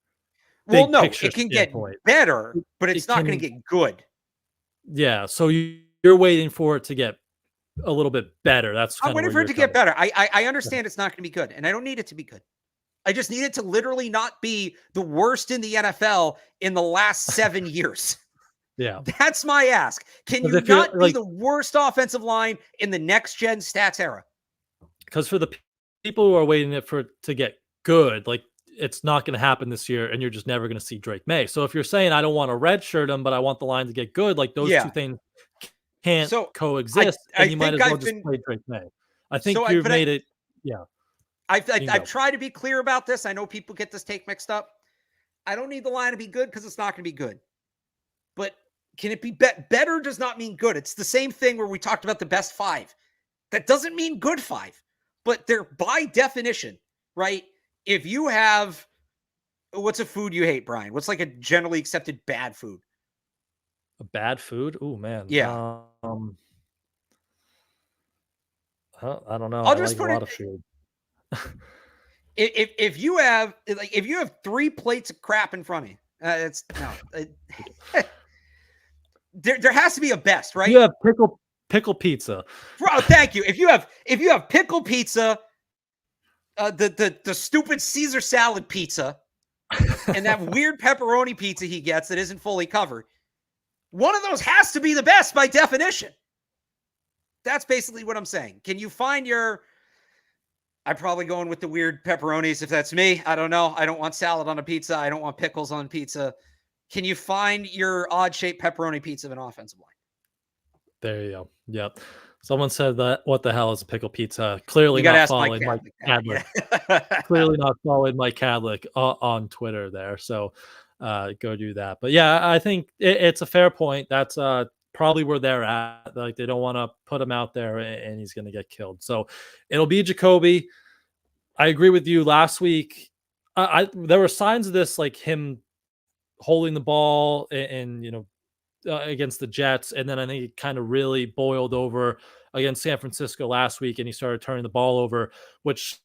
Well, no, it can get better, but it's not going to get good. Yeah, so you're waiting for it to get a little bit better. I'm waiting for it to get better. I understand it's not going to be good, and I don't need it to be good. I just need it to literally not be the worst in the NFL in the last 7 years. Yeah. That's my ask. Can you not be the worst offensive line in the next gen stats era? Because for the people who are waiting for it to get good, it's not going to happen this year, and you're just never going to see Drake Maye. So if you're saying I don't want to redshirt him, but I want the line to get good, those two things can't coexist, and you might as well just play Drake Maye. I think you've made it. Yeah. I've tried to be clear about this. I know people get this take mixed up. I don't need the line to be good because it's not going to be good. But can it be better? Does not mean good. It's the same thing where we talked about the best 5. That doesn't mean good 5, but they're by definition, right? If you have, what's a food you hate, Brian? What's like a generally accepted bad food? A bad food? Oh man. Yeah. I don't know. I'll just put a lot of food. If you have 3 plates of crap in front of you, there has to be a best, right? You have pickle pizza. Bro, thank you. If you have pickle pizza, the stupid Caesar salad pizza, and that weird pepperoni pizza he gets that isn't fully covered, one of those has to be the best by definition. That's basically what I'm saying. Can you find your... I'm probably going with the weird pepperonis if that's me. I don't know. I don't want salad on a pizza. I don't want pickles on pizza. Can you find your odd-shaped pepperoni pizza of an offensive line? There you go. Yep. Someone said that, what the hell is a pickle pizza? Clearly not following Mike Kadlick. Clearly not following Mike Kadlick on Twitter there. So go do that. But yeah, I think it's a fair point. That's probably where they're at. They don't want to put him out there and he's going to get killed. So it'll be Jacoby. I agree with you. Last week, there were signs of this, him holding the ball and against the Jets. And then I think it kind of really boiled over against San Francisco last week, and he started turning the ball over, which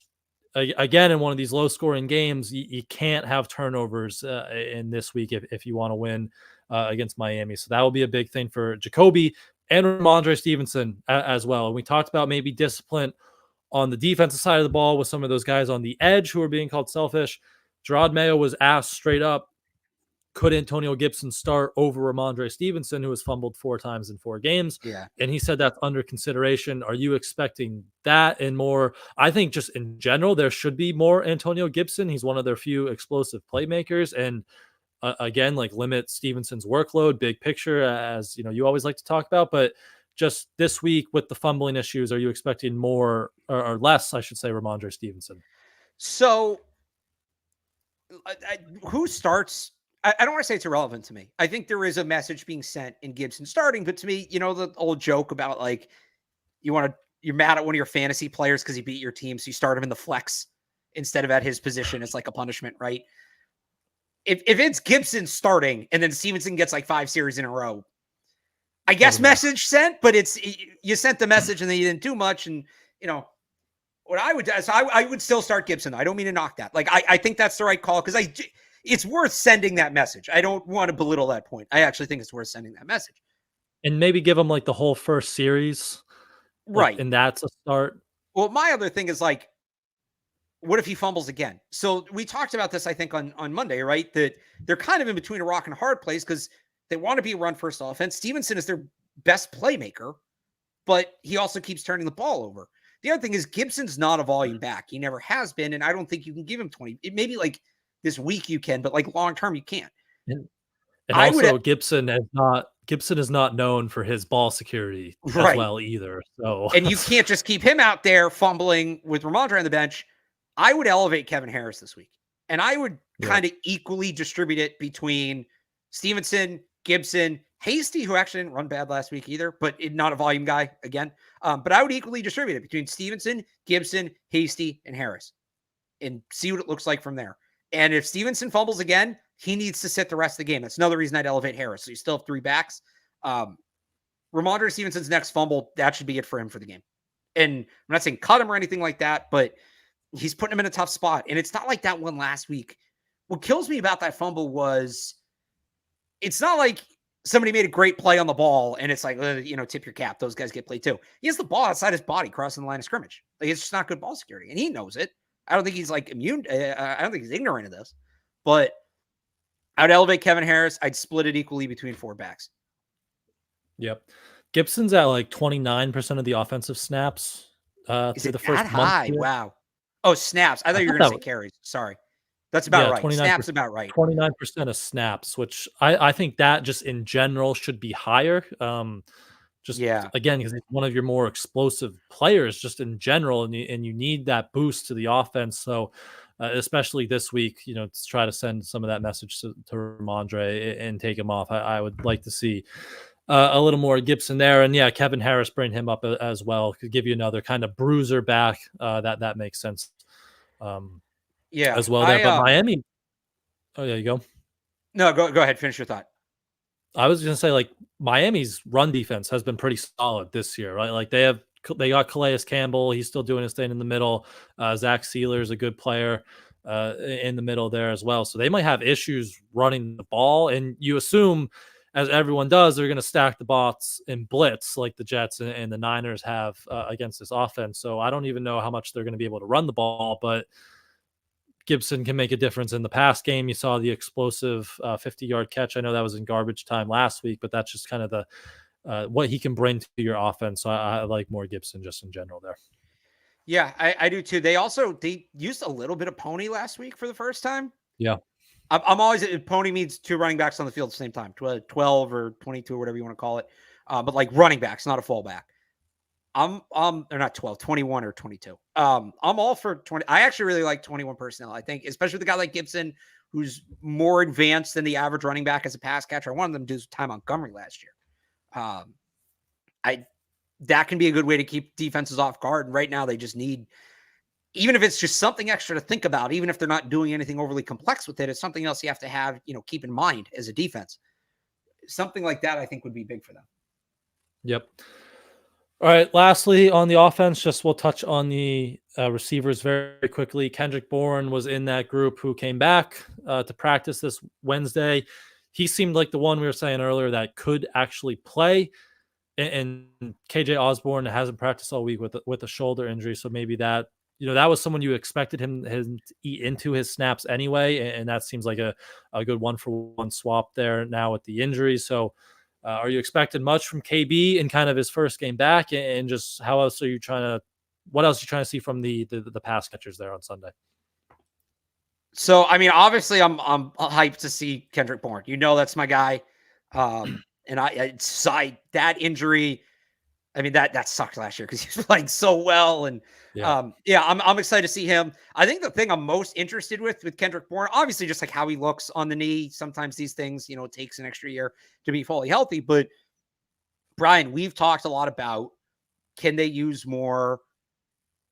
again, in one of these low scoring games, you can't have turnovers in this week if you want to win against Miami. So that will be a big thing for Jacoby and Rhamondre Stevenson as well. And we talked about maybe discipline on the defensive side of the ball with some of those guys on the edge who are being called selfish. Gerard Mayo was asked straight up, could Antonio Gibson start over Rhamondre Stevenson, who has fumbled 4 times in 4 games? Yeah. And he said that's under consideration. Are you expecting that and more? I think just in general, there should be more Antonio Gibson. He's one of their few explosive playmakers. And again, limit Stevenson's workload, big picture, as you always like to talk about. But just this week with the fumbling issues, are you expecting more or less, I should say, Rhamondre Stevenson? So who starts? I don't want to say it's irrelevant to me. I think there is a message being sent in Gibson starting, but to me, the old joke about you're mad at one of your fantasy players because he beat your team, so you start him in the flex instead of at his position. It's like a punishment, right? If it's Gibson starting and then Stevenson gets 5 series in a row, I guess message sent, but you sent the message and then you didn't do much. And what I would do is I would still start Gibson. I don't mean to knock that. I think that's the right call because it's worth sending that message. I don't want to belittle that point. I actually think it's worth sending that message. And maybe give him the whole first series. Right. And that's a start. Well, my other thing is what if he fumbles again? So we talked about this, I think, on Monday, right? That they're kind of in between a rock and a hard place because they want to be a run-first offense. Stevenson is their best playmaker, but he also keeps turning the ball over. The other thing is Gibson's not a volume back. He never has been, and I don't think you can give him 20. It may be this week you can, but long-term you can't. And I would also Gibson is not known for his ball security as right. well either. So And you can't just keep him out there fumbling with Rhamondre on the bench. I would elevate Kevin Harris this week. And I would yeah. kind of equally distribute it between Stevenson, Gibson, Hasty, who actually didn't run bad last week either, but not a volume guy again. But I would equally distribute it between Stevenson, Gibson, Hasty, and Harris and see what it looks like from there. And if Stevenson fumbles again, he needs to sit the rest of the game. That's another reason I'd elevate Harris. So you still have 3 backs. Rhamondre Stevenson's next fumble, that should be it for him for the game. And I'm not saying cut him or anything like that, but he's putting him in a tough spot. And it's not like that one last week. What kills me about that fumble was it's not like somebody made a great play on the ball and it's like, tip your cap. Those guys get played too. He has the ball outside his body crossing the line of scrimmage. Like, it's just not good ball security. And he knows it. I don't think he's like immune. I don't think he's ignorant of this. But I would elevate Kevin Harris. I'd split it equally between 4 backs. Yep. Gibson's at like 29% of the offensive snaps through the first month. High? Here. Wow. Oh, snaps. I thought you were going to say carries. Sorry. That's about right. Snaps about right. 29% of snaps, which I think that just in general should be higher. Again, because he's one of your more explosive players just in general, and you need that boost to the offense. So especially this week, to try to send some of that message to Rhamondre and take him off. I would like to see a little more Gibson there. And yeah, Kevin Harris, bring him up as well. Could give you another kind of bruiser back. That makes sense. As well there. But Miami. Oh, yeah, you go. No, go ahead. Finish your thought. I was going to say, like, Miami's run defense has been pretty solid this year, right? Like they got Calais Campbell. He's still doing his thing in the middle. Zach Sealer is a good player in the middle there as well. So they might have issues running the ball. And you assume, as everyone does, they're going to stack the box in blitz like the Jets and the Niners have against this offense. So I don't even know how much they're going to be able to run the ball, but Gibson can make a difference in the pass game. You saw the explosive 50-yard catch. I know that was in garbage time last week, but that's just kind of the what he can bring to your offense. So I like more Gibson just in general there. Yeah, I do too. They used a little bit of pony last week for the first time. Yeah. I'm always, pony means 2 running backs on the field at the same time, 12 or 22 or whatever you want to call it. But like running backs, not a fullback. They're not 12, 21 or 22. I'm all for 20. I actually really like 21 personnel. I think, especially with a guy like Gibson, who's more advanced than the average running back as a pass catcher. I wanted them to do Ty Montgomery last year. That can be a good way to keep defenses off guard. And right now they just need, even if it's just something extra to think about, even if they're not doing anything overly complex with it, it's something else you have to have, keep in mind as a defense. Something like that, I think, would be big for them. Yep. All right. Lastly, on the offense, we'll touch on the receivers very quickly. Kendrick Bourne was in that group who came back to practice this Wednesday. He seemed like the one we were saying earlier that could actually play. And KJ Osborne hasn't practiced all week with a shoulder injury, so maybe that that was someone you expected him to eat into his snaps anyway, and that seems like a good 1-for-1 swap there now with the injury. So. Are you expecting much from KB in kind of his first game back, and just what else are you trying to see from the pass catchers there on Sunday? So, I mean, obviously I'm hyped to see Kendrick Bourne. That's my guy. And that injury, I mean, that sucked last year because he was playing so well. And I'm excited to see him. I think the thing I'm most interested with Kendrick Bourne, obviously just like how he looks on the knee. Sometimes these things, it takes an extra year to be fully healthy. But Brian, we've talked a lot about, can they use more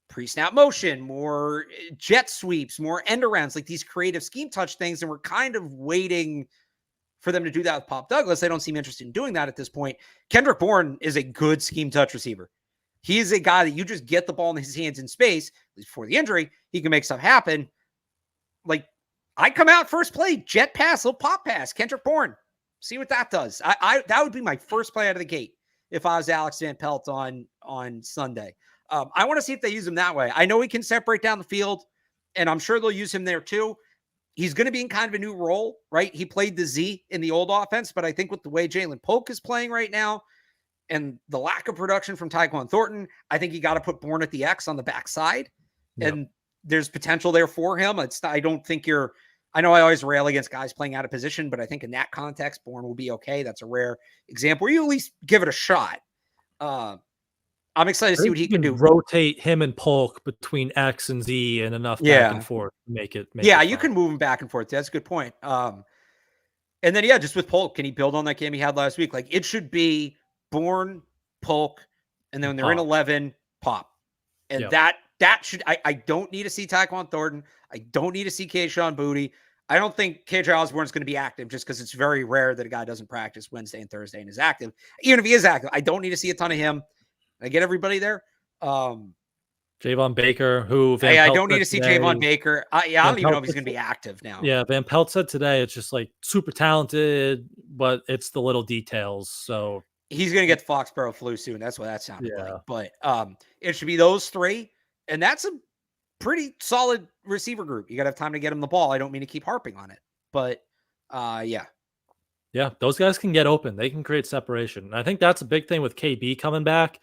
pre-snap motion, more jet sweeps, more end arounds, like these creative scheme touch things. And we're kind of waiting for them to do that with Pop Douglas. They don't seem interested in doing that at this point. Kendrick Bourne is a good scheme touch receiver. He is a guy that you just get the ball in his hands in space, at least before the injury, he can make stuff happen. Like, I come out first play, jet pass, little pop pass, Kendrick Bourne. See what that does. That would be my first play out of the gate if I was Alex Van Pelt on Sunday. I want to see if they use him that way. I know he can separate down the field, and I'm sure they'll use him there too. He's going to be in kind of a new role, right? He played the Z in the old offense, but I think with the way Jalen Polk is playing right now and the lack of production from Tyquan Thornton, I think you got to put Bourne at the X on the backside. Yep. And there's potential there for him. I don't think you're I know I always rail against guys playing out of position, but I think in that context, Bourne will be okay. That's a rare example where you at least give it a shot. I'm excited to see what he can do. Rotate him and Polk between X and Z and enough back and forth to make it. You can move him back and forth. That's a good point. And then, just with Polk, can he build on that game he had last week? Like, it should be Bourne, Polk, and then when they're in 11, Pop. And that should, I don't need to see Tyquan Thornton. I don't need to see Kayshon Boutte. I don't think KJ Osborne's going to be active just because it's very rare that a guy doesn't practice Wednesday and Thursday and is active. Even if he is active, I don't need to see a ton of him. I get everybody there. Javon Baker, who I don't need to see Javon Baker. I don't even know if he's going to be active now. Yeah, Van Pelt said today it's just like super talented, but it's the little details. So he's going to get the Foxboro flu soon. That's what that sounded like. But it should be those three, and that's a pretty solid receiver group. You got to have time to get him the ball. I don't mean to keep harping on it, but yeah, those guys can get open. They can create separation. And I think that's a big thing with KB coming back,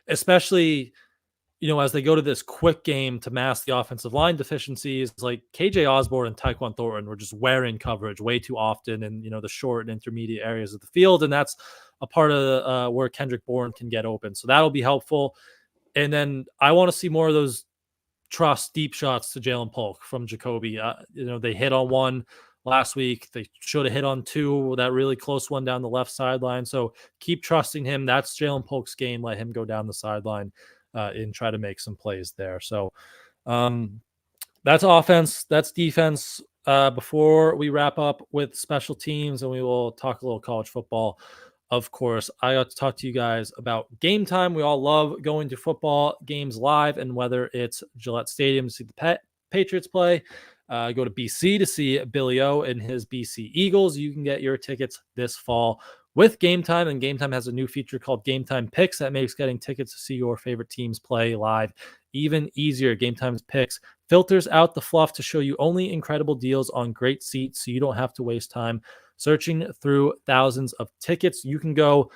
especially, as they go to this quick game to mask the offensive line deficiencies. Like KJ Osborne and Tyquan Thornton were just wearing coverage way too often in, the short and intermediate areas of the field. And that's a part of where Kendrick Bourne can get open. So that'll be helpful. And then I want to see more of those trust deep shots to Jalen Polk from Jacoby. They hit on one last week. They should have hit on two, that really close one down the left sideline. So keep trusting him. That's Jalen Polk's game. Let him go down the sideline and try to make some plays there. So that's offense. That's defense. Before we wrap up with special teams, and we will talk a little college football, of course, I got to talk to you guys about Game Time. We all love going to football games live, and whether it's Gillette Stadium to see the Patriots play, go to BC to see Billy O and his BC Eagles. You can get your tickets this fall with Game Time, and Game Time has a new feature called Game Time Picks that makes getting tickets to see your favorite teams play live even easier. Game Time's Picks filters out the fluff to show you only incredible deals on great seats, so you don't have to waste time searching through thousands of tickets. You can go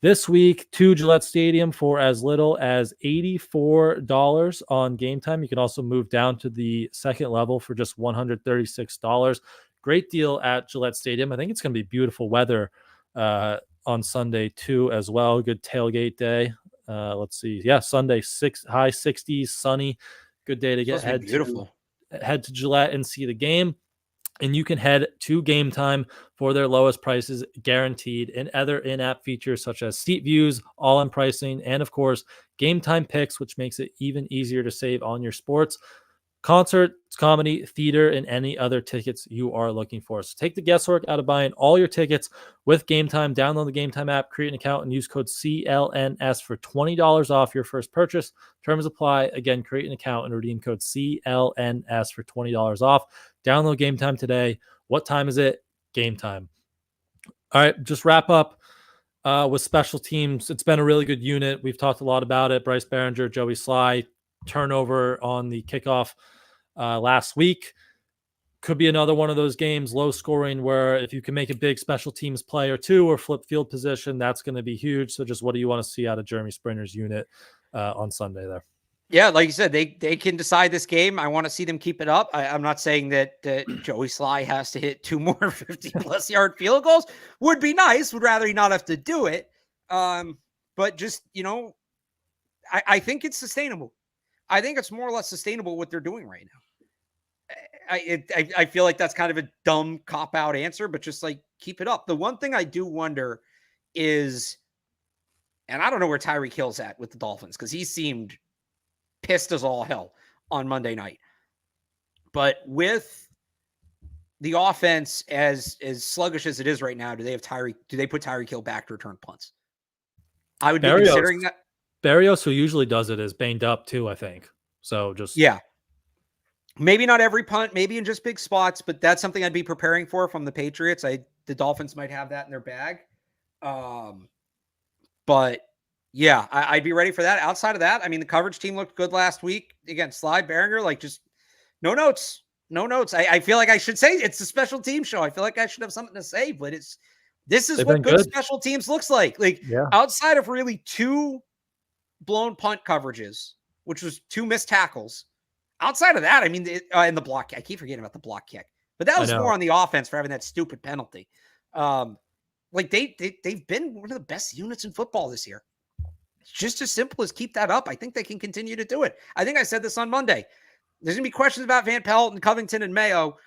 this week to Gillette Stadium for as little as $84 on Game Time. You can also move down to the second level for just $136. Great deal at Gillette Stadium. I think it's going to be beautiful weather on Sunday too as well. Good tailgate day. Let's see. Yeah, Sunday, high 60s, sunny. Good day to get head to Gillette and see the game. And you can head to Game Time for their lowest prices guaranteed, and other in-app features such as seat views, all-in pricing, and of course, Game Time Picks, which makes it even easier to save on your sports, concerts, comedy, theater, and any other tickets you are looking for. So take the guesswork out of buying all your tickets with Game Time. Download the Game Time app, create an account, and use code CLNS for $20 off your first purchase. Terms apply. Again, create an account and redeem code CLNS for $20 off. Download Game Time today. What time is it? Game Time. All right, just wrap up with special teams. It's been a really good unit. We've talked a lot about it. Bryce Behringer, Joey Sly, turnover on the kickoff last week. Could be another one of those games, low scoring, where if you can make a big special teams play or two or flip field position, that's going to be huge. So just what do you want to see out of Jeremy Springer's unit on Sunday there? Yeah, like you said, they can decide this game. I want to see them keep it up. I'm not saying that Joey Sly has to hit two more 50-plus yard field goals. Would be nice. Would rather he not have to do it. But just, I think it's sustainable. I think it's more or less sustainable what they're doing right now. I feel like that's kind of a dumb cop-out answer, but just like keep it up. The one thing I do wonder is, and I don't know where Tyreek Hill's at with the Dolphins, because he seemed pissed as all hell on Monday night. But with the offense as sluggish as it is right now, do they put Tyreek Hill back to return punts? I would be considering that. Barrios, who usually does it, is banged up too, I think. So maybe not every punt, maybe in just big spots, but that's something I'd be preparing for from the Patriots. The Dolphins might have that in their bag. But yeah, I'd be ready for that. Outside of that, I mean, the coverage team looked good last week. Again, Slide, Behringer, like just no notes. I feel like I should say it's a special team show. I feel like I should have something to say, but this is what good special teams looks like. Outside of really two blown punt coverages, which was two missed tackles. Outside of that, I mean, in the block, I keep forgetting about the block kick. But that I was know. more on the offense for having that stupid penalty. Like they've been one of the best units in football this year. It's just as simple as keep that up. I think they can continue to do it. I think I said this on Monday. There's going to be questions about Van Pelt and Covington and Mayo.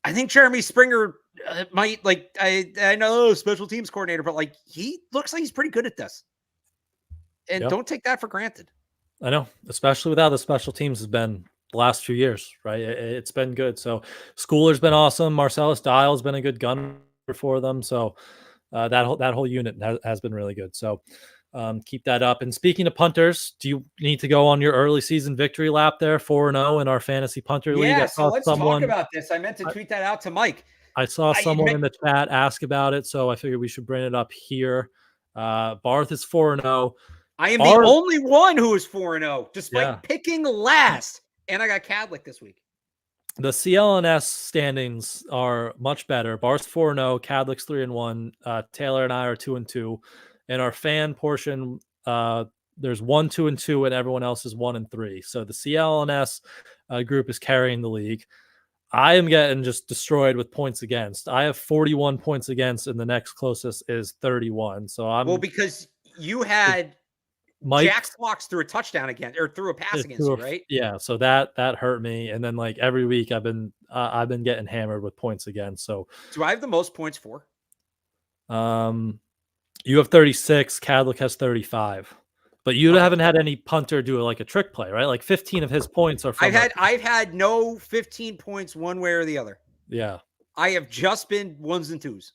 I think Jeremy Springer might, like, I know special teams coordinator, but like he looks like he's pretty good at this. And don't take that for granted. I know, especially with how the special teams has been the last few years, right? It's been good. So Schooler's been awesome. Marcellus Dial's been a good gunner for them. So that whole unit has been really good. So keep that up. And speaking of punters, do you need to go on your early season victory lap there, 4-0 in our fantasy punter league? Yeah, so let's talk about this. I meant to tweet that out to Mike. I saw someone in the chat ask about it, so I figured we should bring it up here. Barth is 4-0. I am the only one who is 4-0, despite picking last. And I got Kadlick this week. The CLNS standings are much better. Barth's 4-0, Kadlick's 3-1. Tayler and I are 2-2. In our fan portion, there's 1, 2, and 2, and everyone else is 1 and 3. So the CLNS group is carrying the league. I am getting just destroyed with points against. I have 41 points against, and the next closest is 31. So I'm because you had Jack Fox threw a touchdown again, or threw a pass against you, right? Yeah, so that hurt me. And then like every week I've been getting hammered with points again. So do I have the most points for? You have 36. Kadlick has 35. But you haven't had any punter do like a trick play, right? Like 15 of his points are from I've had no 15 points one way or the other. Yeah. I have just been 1s and 2s.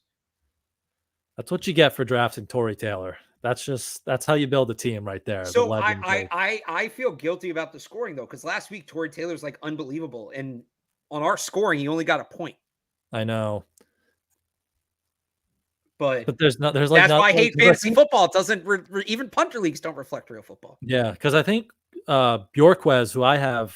That's what you get for drafting Tory Taylor. That's how you build a team right there. So I feel guilty about the scoring though, because last week Tory Taylor's like unbelievable, and on our scoring he only got a point. I know, but that's why I hate fantasy football. It doesn't even punter leagues don't reflect real football. Yeah, because I think Bjorquez, who I have,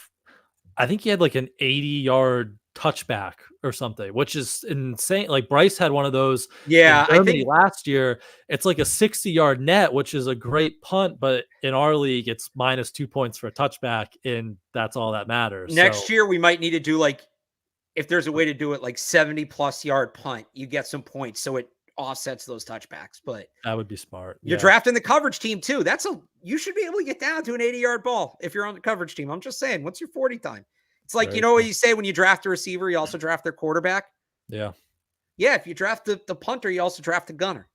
I think he had like an 80-yard touchback or something, which is insane. Like Bryce had one of those. Yeah, in Germany last year. It's like a 60-yard net, which is a great punt, but in our league, it's -2 points for a touchback, and that's all that matters. Next year, we might need to do like, if there's a way to do it, like 70+ yard punt, you get some points, so it offsets those touchbacks. But that would be smart. You're drafting the coverage team too. You should be able to get down to an 80-yard ball if you're on the coverage team. I'm just saying, what's your 40 time? It's like, you know what you say when you draft a receiver, you also draft their quarterback. Yeah. Yeah. If you draft the punter, you also draft the gunner.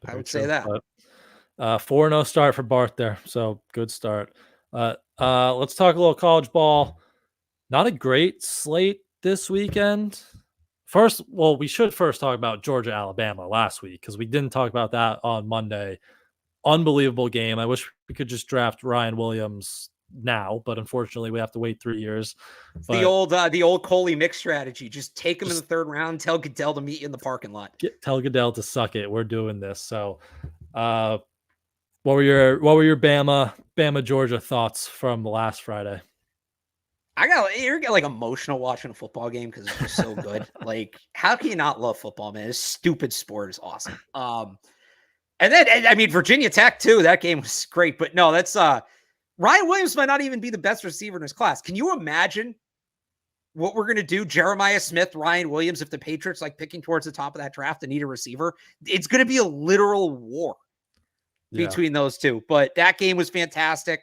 I would say that. 4-0 start for Barth there. So good start. Let's talk a little college ball. Not a great slate this weekend. We should first talk about Georgia, Alabama last week, because we didn't talk about that on Monday. Unbelievable game. I wish we could just draft Ryan Williams now, but unfortunately we have to wait 3 years. The old Coley mix strategy. Just take him in the third round, tell Goodell to meet you in the parking lot. Tell Goodell to suck it. We're doing this. So what were your Bama Georgia thoughts from last Friday? You're getting like emotional watching a football game because it's just so good. Like, how can you not love football, man? This stupid sport is awesome. And then, I mean, Virginia Tech too. That game was great, but no, that's Ryan Williams might not even be the best receiver in his class. Can you imagine what we're going to do? Jeremiah Smith, Ryan Williams, if the Patriots like picking towards the top of that draft and need a receiver, it's going to be a literal war between those two. But that game was fantastic.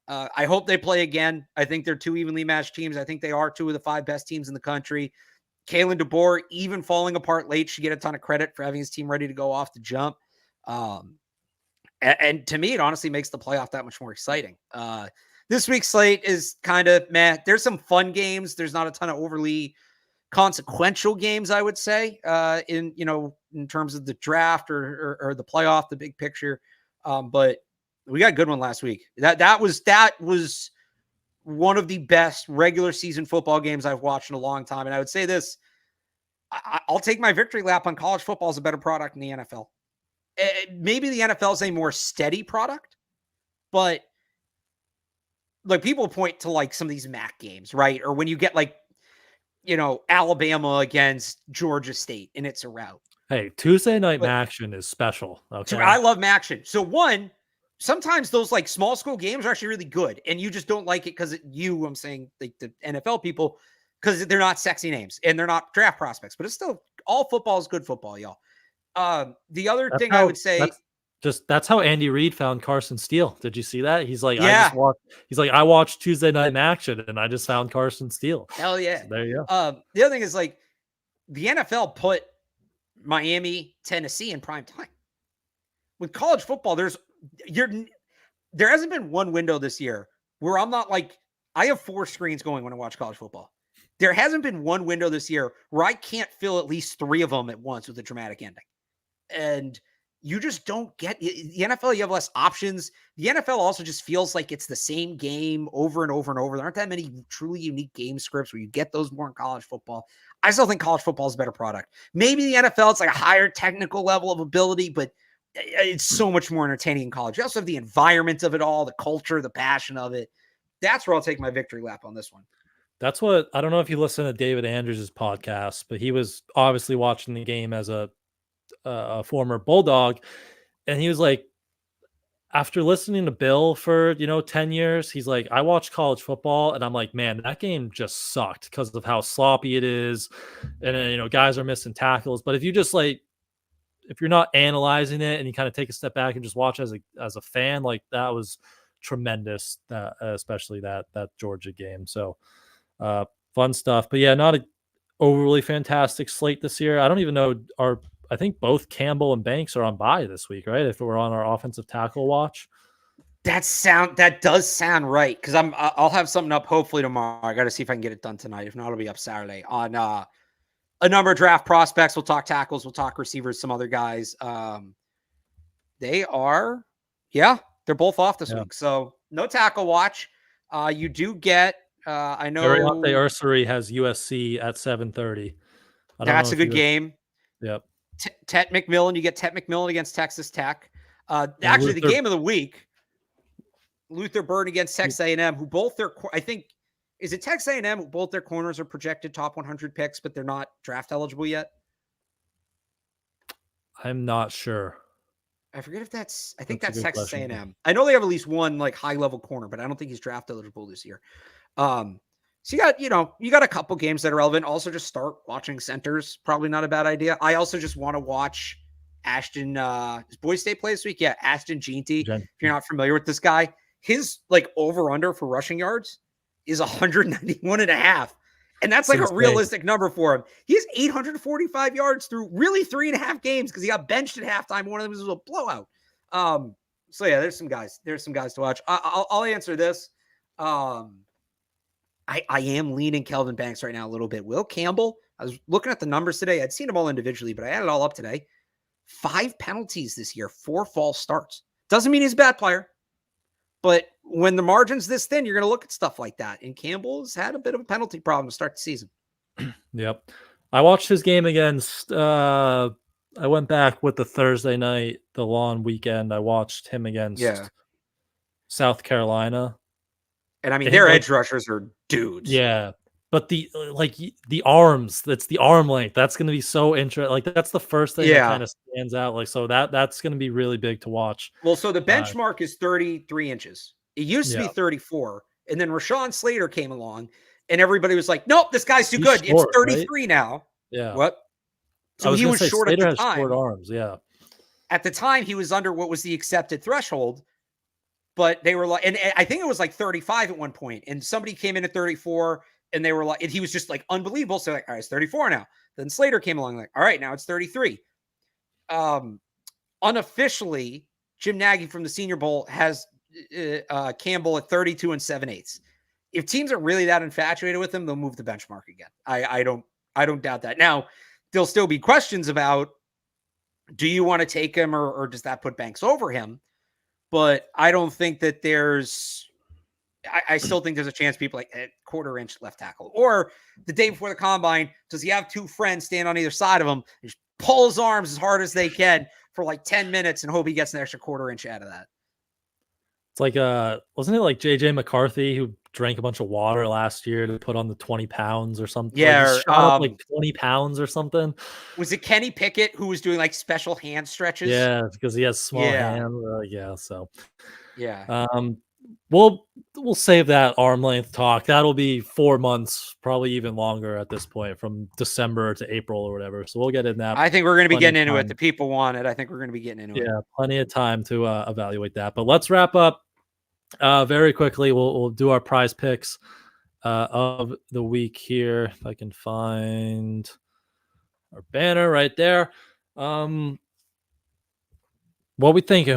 I hope they play again. I think they're two evenly matched teams. I think they are 2 of the 5 best teams in the country. Kalen DeBoer, even falling apart late, should get a ton of credit for having his team ready to go off the jump. And to me, it honestly makes the playoff that much more exciting. This week's slate is kind of meh. There's some fun games. There's not a ton of overly consequential games, I would say, in terms of the draft or the playoff, the big picture. But we got a good one last week. That was one of the best regular season football games I've watched in a long time. And I would say this, I'll take my victory lap on college football as a better product in the NFL. Maybe the NFL is a more steady product, but like people point to like some of these MAC games, right? Or when you get like, Alabama against Georgia State and it's a rout. Hey, Tuesday night Maction is special. Okay. I love Maction. So sometimes those like small school games are actually really good, and you just don't like it because I'm saying like the NFL people, because they're not sexy names and they're not draft prospects, but it's still all football is good football, y'all. The other thing I would say, that's how Andy Reid found Carson Steele. Did you see that? He's like, yeah, I watched Tuesday Night Action and I just found Carson Steele. Hell yeah. So there you go. The other thing is like the NFL put Miami, Tennessee in prime time. With college football, there hasn't been one window this year where I'm not like, I have 4 screens going when I watch college football. There hasn't been one window this year where I can't fill at least 3 of them at once with a dramatic ending. And you just don't get the NFL. You have less options. The NFL also just feels like it's the same game over and over and over. There aren't that many truly unique game scripts where you get those more in college football. I still think college football is a better product. Maybe the NFL, it's like a higher technical level of ability, but it's so much more entertaining in college. You also have the environment of it all, the culture, the passion of it. That's where I'll take my victory lap on this one. That's what, I don't know if you listen to David Andrews' podcast, but he was obviously watching the game as a former Bulldog. And he was like, after listening to Bill for, 10 years, he's like, I watch college football and I'm like, man, that game just sucked because of how sloppy it is. And, guys are missing tackles. But if you just if you're not analyzing it and you kind of take a step back and just watch as a fan, like that was tremendous, especially that Georgia game. So fun stuff. But yeah, not a overly fantastic slate this year. I don't even know I think both Campbell and Banks are on bye this week, right? If we're on our offensive tackle watch. That does sound right. Cause I'll have something up hopefully tomorrow. I got to see if I can get it done tonight. If not, it'll be up Saturday on a number of draft prospects. We'll talk tackles. We'll talk receivers, some other guys. They're both off this week. So no tackle watch. You do get, I know. Ariante Ursary has USC at 7:30. That's a good game. Yep. Tet McMillan. You get Tet McMillan against Texas Tech. Actually, the game of the week, Luther Burden against Texas A&M, who both I think, is it Texas A&M who both their corners are projected top 100 picks, but they're not draft eligible yet? I'm not sure. I forget if that's Texas question. A&M. I know they have at least one like high level corner, but I don't think he's draft eligible this year. So you got a couple games that are relevant. Also just start watching centers. Probably not a bad idea. I also just want to watch Ashton, does Boise State play this week? Yeah. Ashton Jeanty. If you're not familiar with this guy, his like over under for rushing yards is 191.5. And that's like a realistic number for him. He has 845 yards through really 3.5 games because he got benched at halftime. One of them was a blowout. So yeah, there's some guys to watch. I'll answer this. I am leaning Kelvin Banks right now a little bit. Will Campbell, I was looking at the numbers today. I'd seen them all individually, but I added it all up today. 5 penalties this year, 4 false starts. Doesn't mean he's a bad player, but when the margin's this thin, you're going to look at stuff like that. And Campbell's had a bit of a penalty problem to start the season. Yep. I watched his game against, I went back with the Thursday night, the long weekend. I watched him against South Carolina. And I mean, their edge rushers are dudes. Yeah. But the arms, that's the arm length. That's going to be so interesting. Like that's the first thing that kind of stands out. Like, so that's going to be really big to watch. Well, so the benchmark is 33 inches. It used to be 34. And then Rashawn Slater came along and everybody was like, nope, this guy's too good. Short, it's 33 now. Yeah. What? So he was short Slater at the time. Short arms. Yeah. At the time, he was under what was the accepted threshold. But they were like, and I think it was like 35 at one point. And somebody came in at 34 and they were like, and he was just like unbelievable. So like, all right, it's 34 now. Then Slater came along like, all right, now it's 33. Unofficially, Jim Nagy from the Senior Bowl has Campbell at 32 7/8. If teams are really that infatuated with him, they'll move the benchmark again. I don't doubt that. Now, there'll still be questions about, do you want to take him or does that put Banks over him? But I don't think that I still think there's a chance people like a 1/4 inch left tackle. Or the day before the combine, does he have 2 friends stand on either side of him and just pull his arms as hard as they can for like 10 minutes and hope he gets an extra 1/4 inch out of that? It's like, wasn't it like JJ McCarthy who drank a bunch of water last year to put on the 20 pounds or something? Yeah. Like, shot up like 20 pounds or something. Was it Kenny Pickett who was doing like special hand stretches? Yeah, because he has small hands. So. Yeah. we'll save that arm length talk. That'll be 4 months, probably even longer at this point, from December to April or whatever. So we'll get in that. I think we're going to be getting into it. Time. The people want it. I think we're going to be getting into it. Yeah, plenty of time to evaluate that. But let's wrap up very quickly. We'll do our prize picks of the week here. If I can find our banner right there. What we thinking?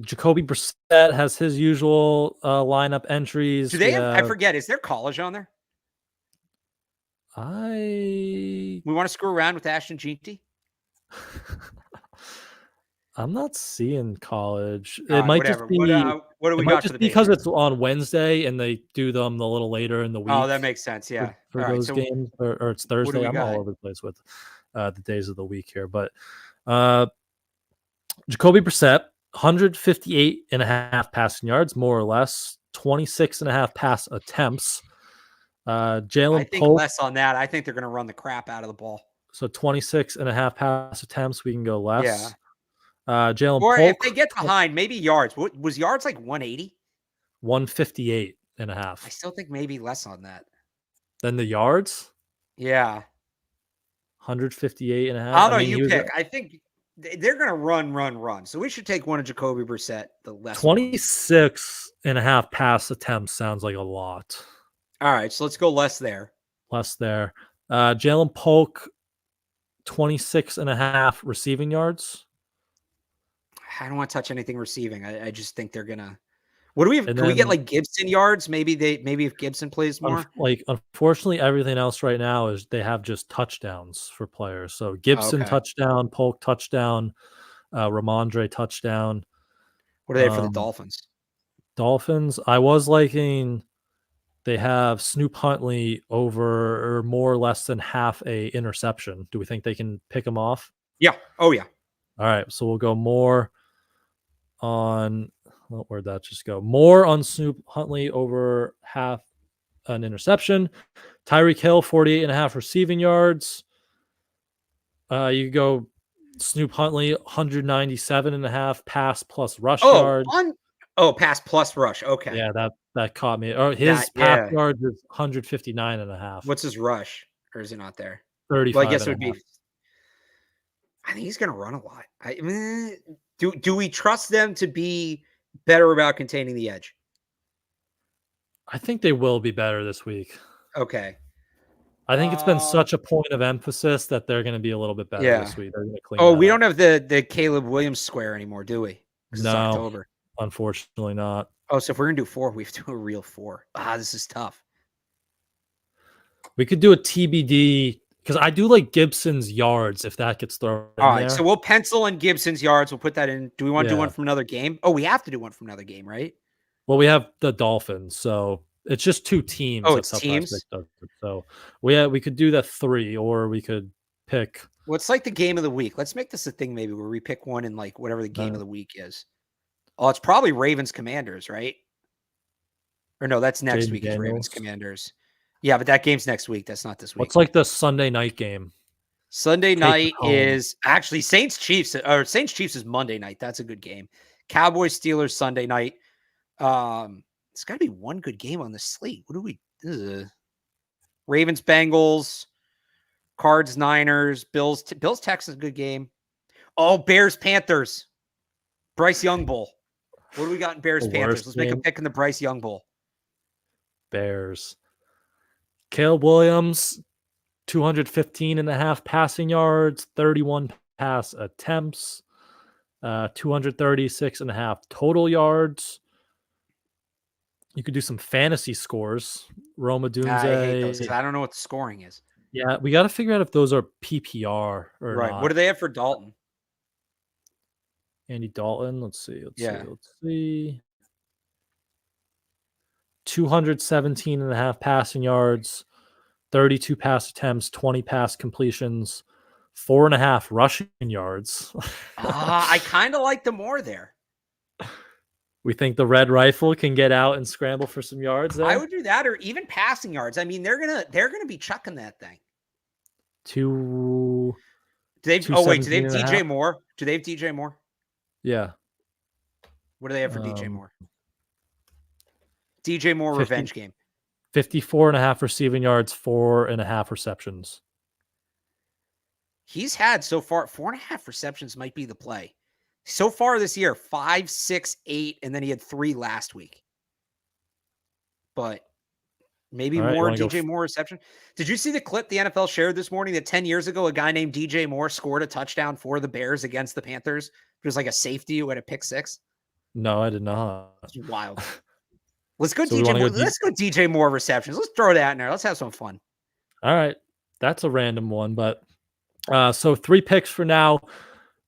Jacoby Brissett has his usual lineup entries. Do they have, I forget, is there college on there? We want to screw around with Ashton Jeanty? I'm not seeing college. All it right, might whatever. just be what do we got for the because Patriots? it's on Wednesday and they do them a little later in the week. Oh, that makes sense. Yeah. For those games, or it's Thursday. I'm all over the place with the days of the week here, but Jacoby Brissett, 158.5 passing yards, more or less, 26.5 pass attempts. Jalen I think Polk, less on that. I think they're going to run the crap out of the ball. So 26.5 pass attempts. We can go less. Yeah. Jalen Polk, if they get 20, behind, maybe yards. What was yards like 180? 158.5. I still think maybe less on that. Then the yards? Yeah. 158.5. I don't know. You pick. I think they're going to run. So we should take one of Jacoby Brissett, the less 26.5 pass attempts sounds like a lot. All right, so let's go less there. Jalen Polk, 26.5 receiving yards. I don't want to touch anything receiving. I just think they're gonna. What do we have? Can we get like Gibson yards? Maybe if Gibson plays more. Unfortunately, everything else right now is they have just touchdowns for players. So Gibson touchdown, Polk touchdown, Rhamondre touchdown. What are they for the Dolphins? Dolphins. I was liking. They have Snoop Huntley over or more or less than half a interception. Do we think they can pick him off? Yeah. Oh yeah. All right. So we'll go more on. Where'd that just go? More on Snoop Huntley over half an interception. Tyreek Hill, 48.5 receiving yards. You go Snoop Huntley, 197.5 pass plus rush yards. Pass plus rush. Okay. Yeah, that caught me. Or his pass yards is 159.5. What's his rush? Or is it not there? 35. Well, I guess it would be. I think he's going to run a lot. Do we trust them to be better about containing the edge? I think they will be better this week. Okay. I think it's been such a point of emphasis that they're going to be a little bit better this week. They're going to clean we don't have the Caleb Williams square anymore, do we? No, it's October. Unfortunately not. Oh, so if we're going to do 4, we have to do a real 4. This is tough. We could do a TBD because I do like Gibson's yards if that gets thrown in. All right, so we'll pencil in Gibson's yards. We'll put that in. Do we want to do one from another game? Oh, we have to do one from another game, right? Well, we have the Dolphins, so it's just 2 teams. Oh, it's teams. So we could do that 3, or we could pick. Well, it's like the game of the week. Let's make this a thing maybe where we pick one in like whatever the game of the week is. Oh, it's probably Ravens Commanders, right? Or no, that's next week. Is Ravens Commanders. Yeah, but that game's next week. That's not this week. What's like the Sunday night game? Sunday night is actually Saints Chiefs, or Saints Chiefs is Monday night. That's a good game. Cowboys Steelers Sunday night. It's got to be one good game on the slate. What do we? Ravens Bengals, Cards Niners, Bills Texans, good game. Oh, Bears Panthers, Bryce Young Bowl. What do we got in Bears Panthers? Let's make a pick in the Bryce Young Bowl. Bears. Caleb Williams, 215.5 passing yards, 31 pass attempts, 236.5 total yards. You could do some fantasy scores. Roma Dunze. I hate those. I don't know what the scoring is. Yeah, we got to figure out if those are PPR or right. not. What do they have for Dalton? Andy Dalton. Let's see. 217.5 passing yards, 32 pass attempts, 20 pass completions, 4.5 rushing yards. I kind of like the more there. We think the Red Rifle can get out and scramble for some yards there? I would do that, or even passing yards. I mean, they're gonna be chucking that thing. Do they have DJ Moore? Do they have DJ Moore? Yeah. What do they have for DJ Moore? DJ Moore revenge game. 54.5 receiving yards, 4.5 receptions. He's had so far 4.5 receptions might be the play. So far this year, 5, 6, 8, and then he had 3 last week. But maybe more DJ Moore reception. Did you see the clip the NFL shared this morning that 10 years ago, a guy named DJ Moore scored a touchdown for the Bears against the Panthers? It was like a safety who had a pick 6. No, I did not. It's wild. Let's go DJ Moore. Let's go DJ Moore receptions. Let's throw that in there. Let's have some fun. All right. That's a random one, but so 3 picks for now.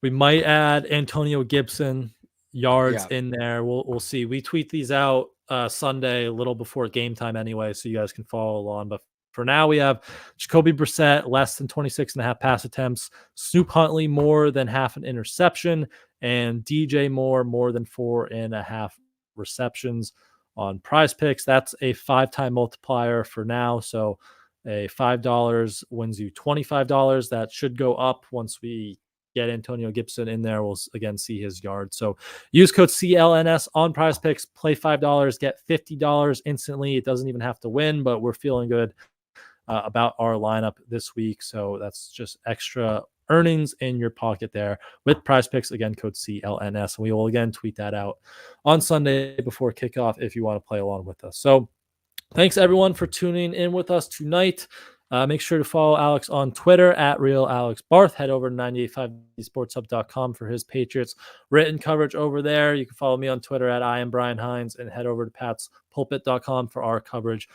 We might add Antonio Gibson yards in there. We'll see. We tweet these out Sunday a little before game time anyway, so you guys can follow along. But for now, we have Jacoby Brissett less than 26.5 pass attempts, Snoop Huntley more than half an interception, and DJ Moore more than 4.5 receptions on Prize Picks. That's a 5-time multiplier for now. So a $5 wins you $25. That should go up once we get Antonio Gibson in there. We'll again see his yards. So use code CLNS on Prize Picks, play $5, get $50 instantly. It doesn't even have to win, but we're feeling good about our lineup this week. So that's just extra earnings in your pocket there with Prize Picks. Again, code CLNS. And we will again tweet that out on Sunday before kickoff if you want to play along with us. So thanks everyone for tuning in with us tonight. Make sure to follow Alex on Twitter at RealAlexBarth. Head over to 985sportshub.com for his Patriots written coverage over there. You can follow me on Twitter at I am Brian Hines, and head over to patspulpit.com for our coverage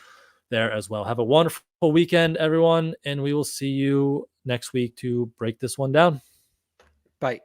there as well. Have a wonderful weekend, everyone, and we will see you next week to break this one down. Bye.